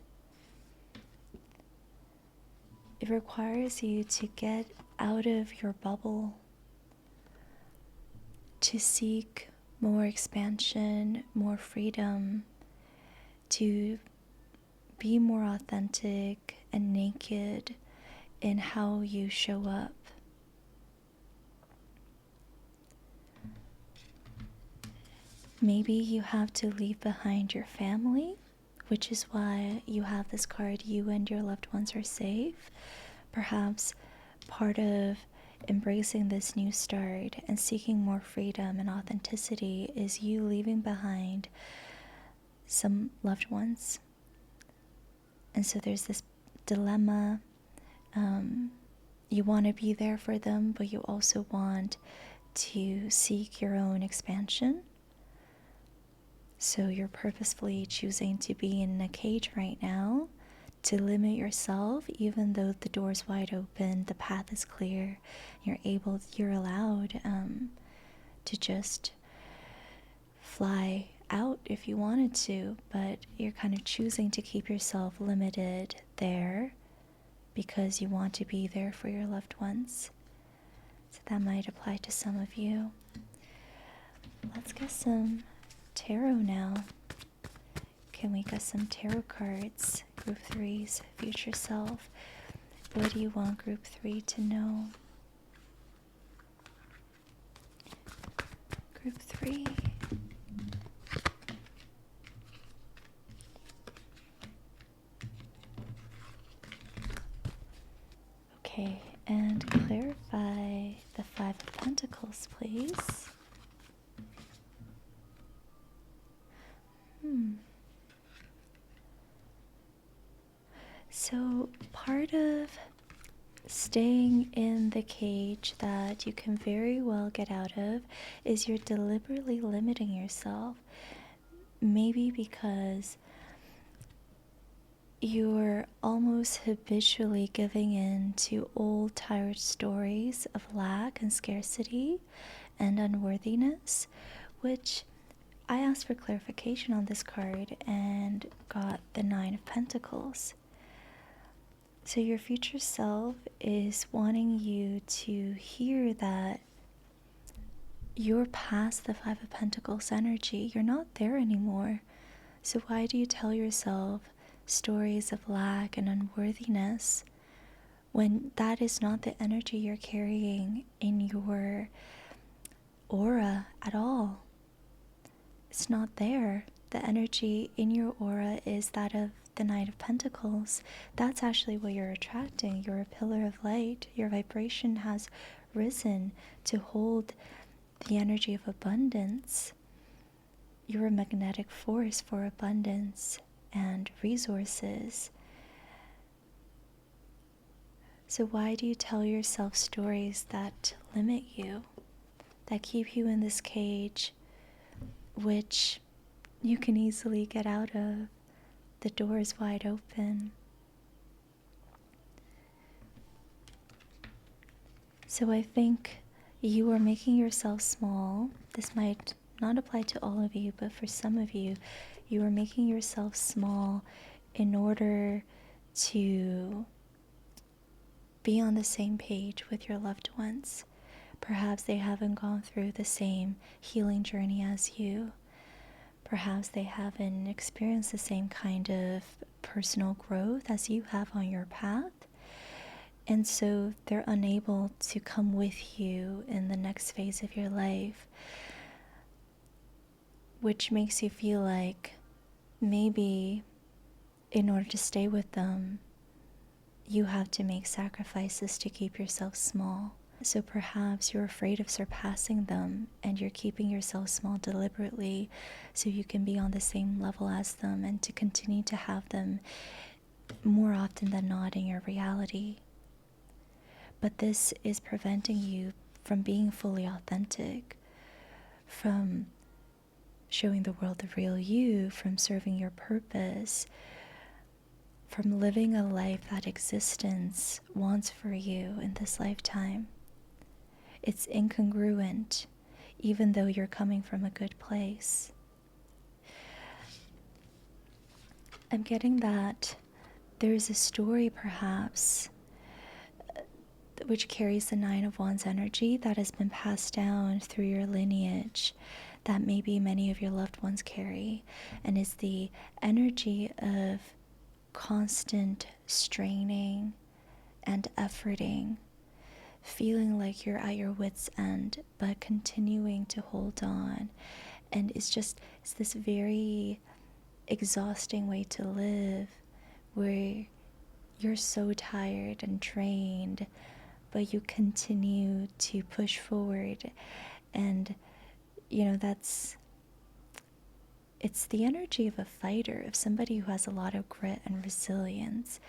It requires you to get out of your bubble, to seek more expansion, more freedom, to be more authentic and naked in how you show up. Maybe you have to leave behind your family, which is why you have this card, you and your loved ones are safe. Perhaps part of embracing this new start and seeking more freedom and authenticity is you leaving behind some loved ones. And so there's this dilemma. You want to be there for them, but you also want to seek your own expansion. So you're purposefully choosing to be in a cage right now, to limit yourself, even though the door's wide open, the path is clear, you're allowed to just fly out if you wanted to, but you're kind of choosing to keep yourself limited there because you want to be there for your loved ones. So that might apply to some of you. Let's get some tarot now. Can we get some tarot cards? Group 3's future self. What do you want Group 3 to know? Group 3. Okay, and clarify the Five of Pentacles, please. So part of staying in the cage that you can very well get out of is you're deliberately limiting yourself. Maybe because you're almost habitually giving in to old tired stories of lack and scarcity and unworthiness, which I asked for clarification on this card and got the Nine of Pentacles. So your future self is wanting you to hear that you're past the Five of Pentacles energy. You're not there anymore. So why do you tell yourself stories of lack and unworthiness when that is not the energy you're carrying in your aura at all? It's not there. The energy in your aura is that of the Knight of Pentacles. That's actually what you're attracting. You're a pillar of light. Your vibration has risen to hold the energy of abundance. You're a magnetic force for abundance and resources. So why do you tell yourself stories that limit you, that keep you in this cage, which you can easily get out of? The door is wide open. So I think you are making yourself small. This might not apply to all of you, but for some of you, you are making yourself small in order to be on the same page with your loved ones. Perhaps they haven't gone through the same healing journey as you. Perhaps they haven't experienced the same kind of personal growth as you have on your path. And so they're unable to come with you in the next phase of your life, which makes you feel like maybe in order to stay with them, you have to make sacrifices to keep yourself small. So perhaps you're afraid of surpassing them and you're keeping yourself small deliberately so you can be on the same level as them and to continue to have them more often than not in your reality. But this is preventing you from being fully authentic, from showing the world the real you, from serving your purpose, from living a life that existence wants for you in this lifetime. It's incongruent, even though you're coming from a good place. I'm getting that there's a story perhaps which carries the Nine of Wands energy that has been passed down through your lineage that maybe many of your loved ones carry, and it's the energy of constant straining and efforting, feeling like you're at your wit's end but continuing to hold on. And it's this very exhausting way to live where you're so tired and drained, but you continue to push forward. And it's the energy of a fighter, of somebody who has a lot of grit and resilience.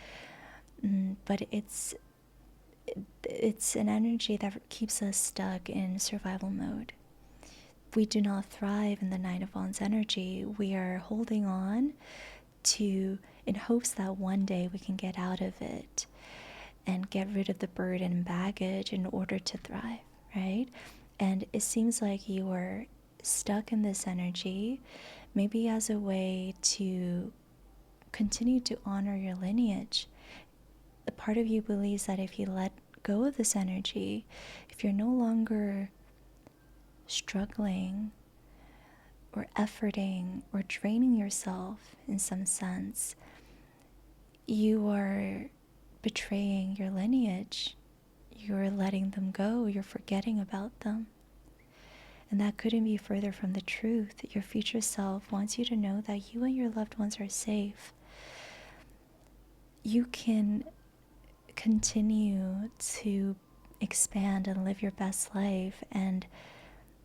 But it's an energy that keeps us stuck in survival mode. We do not thrive in the Nine of Wands energy. We are holding on in hopes that one day we can get out of it and get rid of the burden and baggage in order to thrive, right? And it seems like you are stuck in this energy, maybe as a way to continue to honor your lineage. A part of you believes that if you let go of this energy, if you're no longer struggling or efforting or draining yourself in some sense, you are betraying your lineage. You're letting them go. You're forgetting about them. And that couldn't be further from the truth. Your future self wants you to know that you and your loved ones are safe. You can continue to expand and live your best life, and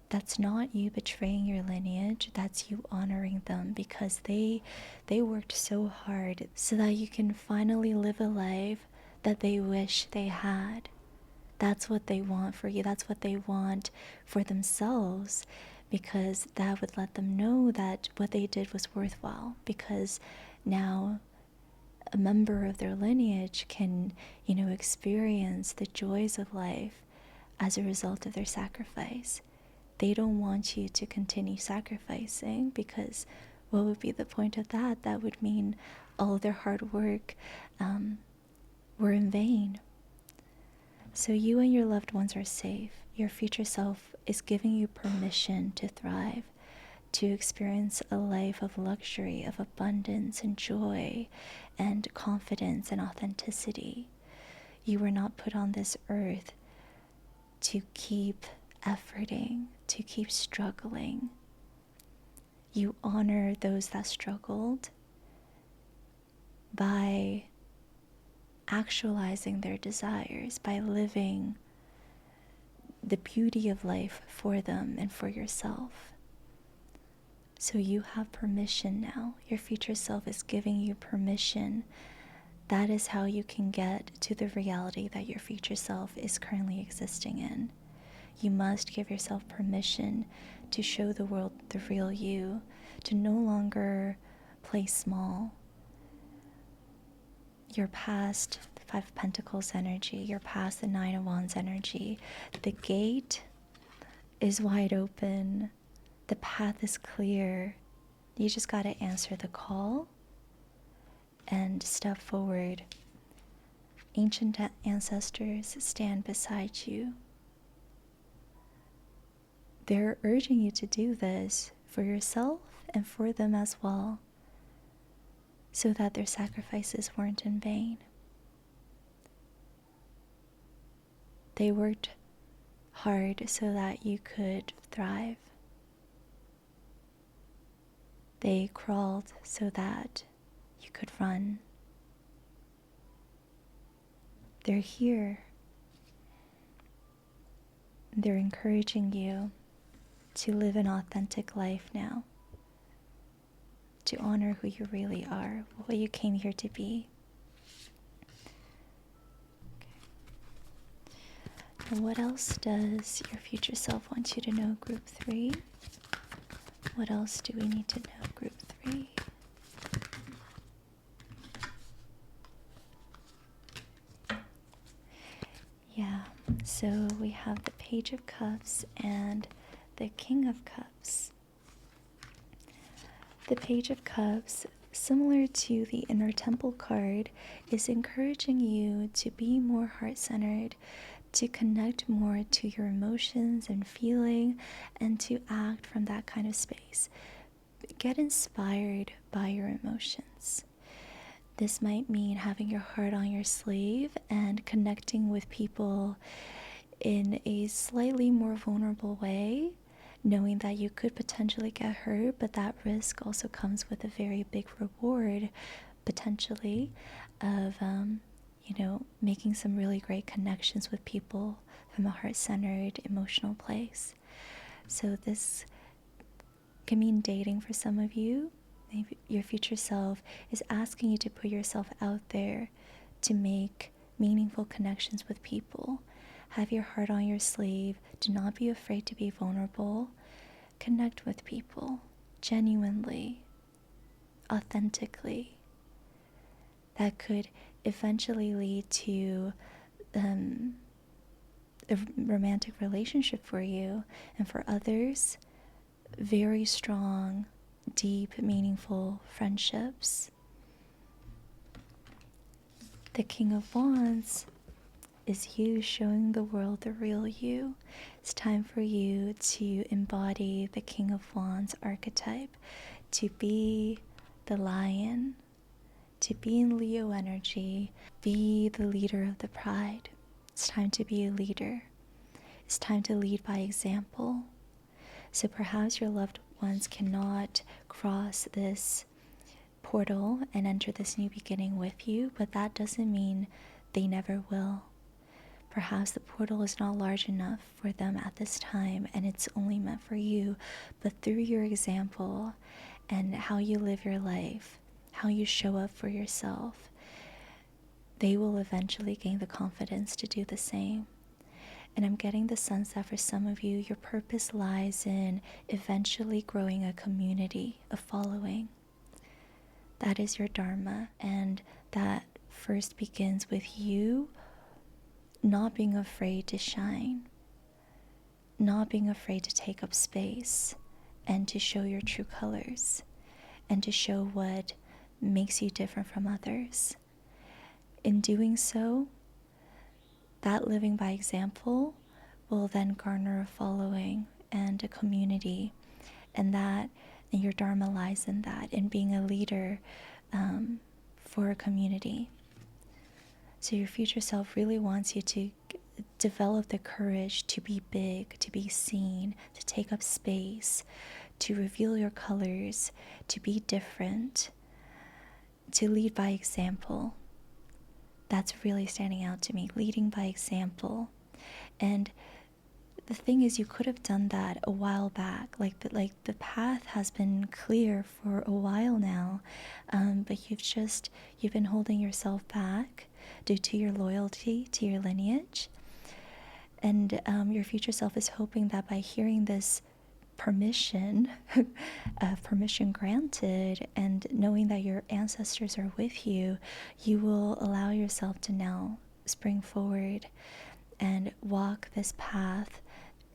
that's not you betraying your lineage, that's you honoring them, because they worked so hard so that you can finally live a life that they wish they had. That's what they want for you. That's what they want for themselves, because that would let them know that what they did was worthwhile, because now a member of their lineage can, experience the joys of life as a result of their sacrifice. They don't want you to continue sacrificing, because what would be the point of that? That would mean all of their hard work were in vain. So you and your loved ones are safe. Your future self is giving you permission to thrive, to experience a life of luxury, of abundance and joy and confidence and authenticity. You were not put on this earth to keep efforting, to keep struggling. You honor those that struggled by actualizing their desires, by living the beauty of life for them and for yourself. So you have permission now. Your future self is giving you permission. That is how you can get to the reality that your future self is currently existing in. You must give yourself permission to show the world the real you, to no longer play small. You're past the Five of Pentacles energy. You're past the Nine of Wands energy. The gate is wide open. The path is clear. You just got to answer the call and step forward. Ancient ancestors stand beside you. They're urging you to do this for yourself and for them as well, so that their sacrifices weren't in vain. They worked hard so that you could thrive. They crawled so that you could run. They're here. They're encouraging you to live an authentic life now, to honor who you really are, what you came here to be. Okay. And what else does your future self want you to know, Group 3? What else do we need to know, Group 3? Yeah, so we have the Page of Cups and the King of Cups. The Page of Cups, similar to the Inner Temple card, is encouraging you to be more heart-centered, to connect more to your emotions and feeling, and to act from that kind of space. Get inspired by your emotions. This might mean having your heart on your sleeve and connecting with people in a slightly more vulnerable way, knowing that you could potentially get hurt, but that risk also comes with a very big reward, potentially, of making some really great connections with people from a heart-centered, emotional place. So this can mean dating for some of you. Maybe your future self is asking you to put yourself out there to make meaningful connections with people. Have your heart on your sleeve. Do not be afraid to be vulnerable. Connect with people genuinely, authentically. That could eventually lead to a romantic relationship for you, and for others, very strong, deep, meaningful friendships. The King of Wands is you showing the world the real you. It's time for you to embody the King of Wands archetype, to be the lion, to be in Leo energy, be the leader of the pride. It's time to be a leader. It's time to lead by example. So perhaps your loved ones cannot cross this portal and enter this new beginning with you, but that doesn't mean they never will. Perhaps the portal is not large enough for them at this time, and it's only meant for you. But through your example and how you live your life, how you show up for yourself, they will eventually gain the confidence to do the same. And I'm getting the sense that for some of you, your purpose lies in eventually growing a community, a following. That is your dharma, and that first begins with you not being afraid to shine, not being afraid to take up space and to show your true colors and to show what makes you different from others. In doing so, that living by example will then garner a following and a community, and your dharma lies in that, in being a leader for a community. So your future self really wants you to develop the courage to be big, to be seen, to take up space, to reveal your colors, to be different, to lead by example. That's really standing out to me, leading by example. And the thing is, you could have done that a while back. Like the path has been clear for a while now, but you've been holding yourself back due to your loyalty to your lineage. And your future self is hoping that by hearing this permission, permission granted, and knowing that your ancestors are with you, you will allow yourself to now spring forward and walk this path.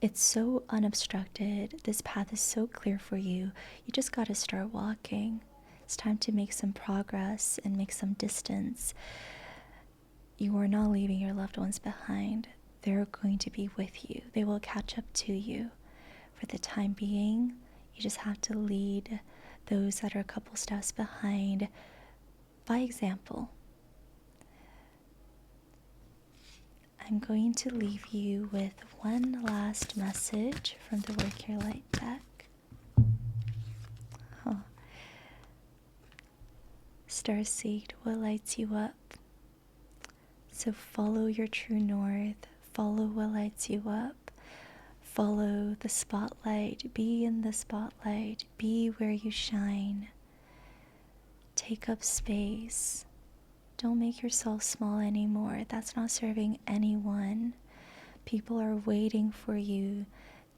It's so unobstructed. This path is so clear for you. You just got to start walking. It's time to make some progress and make some distance. You are not leaving your loved ones behind. They're going to be with you. They will catch up to you. For the time being, you just have to lead those that are a couple steps behind by example. I'm going to leave you with one last message from the Work Your Light deck. Starseed, what lights you up? So follow your true north. Follow what lights you up. Follow the spotlight. Be in the spotlight. Be where you shine. Take up space. Don't make yourself small anymore. That's not serving anyone. People are waiting for you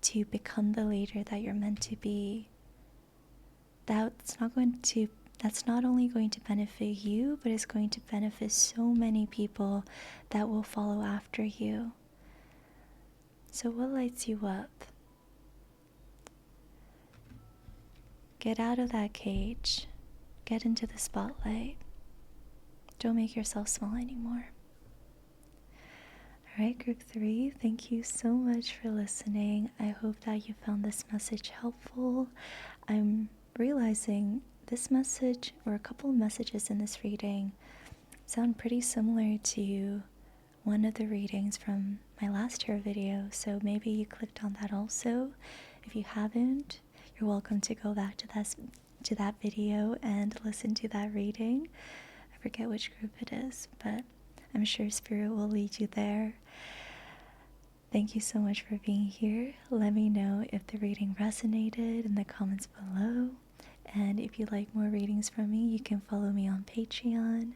to become the leader that you're meant to be. That's not only going to benefit you, but it's going to benefit so many people that will follow after you. So what lights you up? Get out of that cage. Get into the spotlight. Don't make yourself small anymore. Alright, group 3, thank you so much for listening. I hope that you found this message helpful. I'm realizing this message, or a couple of messages in this reading, sound pretty similar to one of the readings from my last tarot video, so maybe you clicked on that also. If you haven't, you're welcome to go back to that video and listen to that reading. I forget which group it is, but I'm sure Spirit will lead you there. Thank you so much for being here. Let me know if the reading resonated in the comments below. And if you'd like more readings from me, you can follow me on Patreon.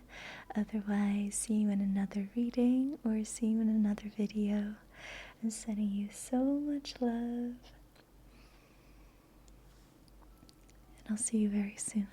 Otherwise, see you in another reading or see you in another video. I'm sending you so much love. And I'll see you very soon.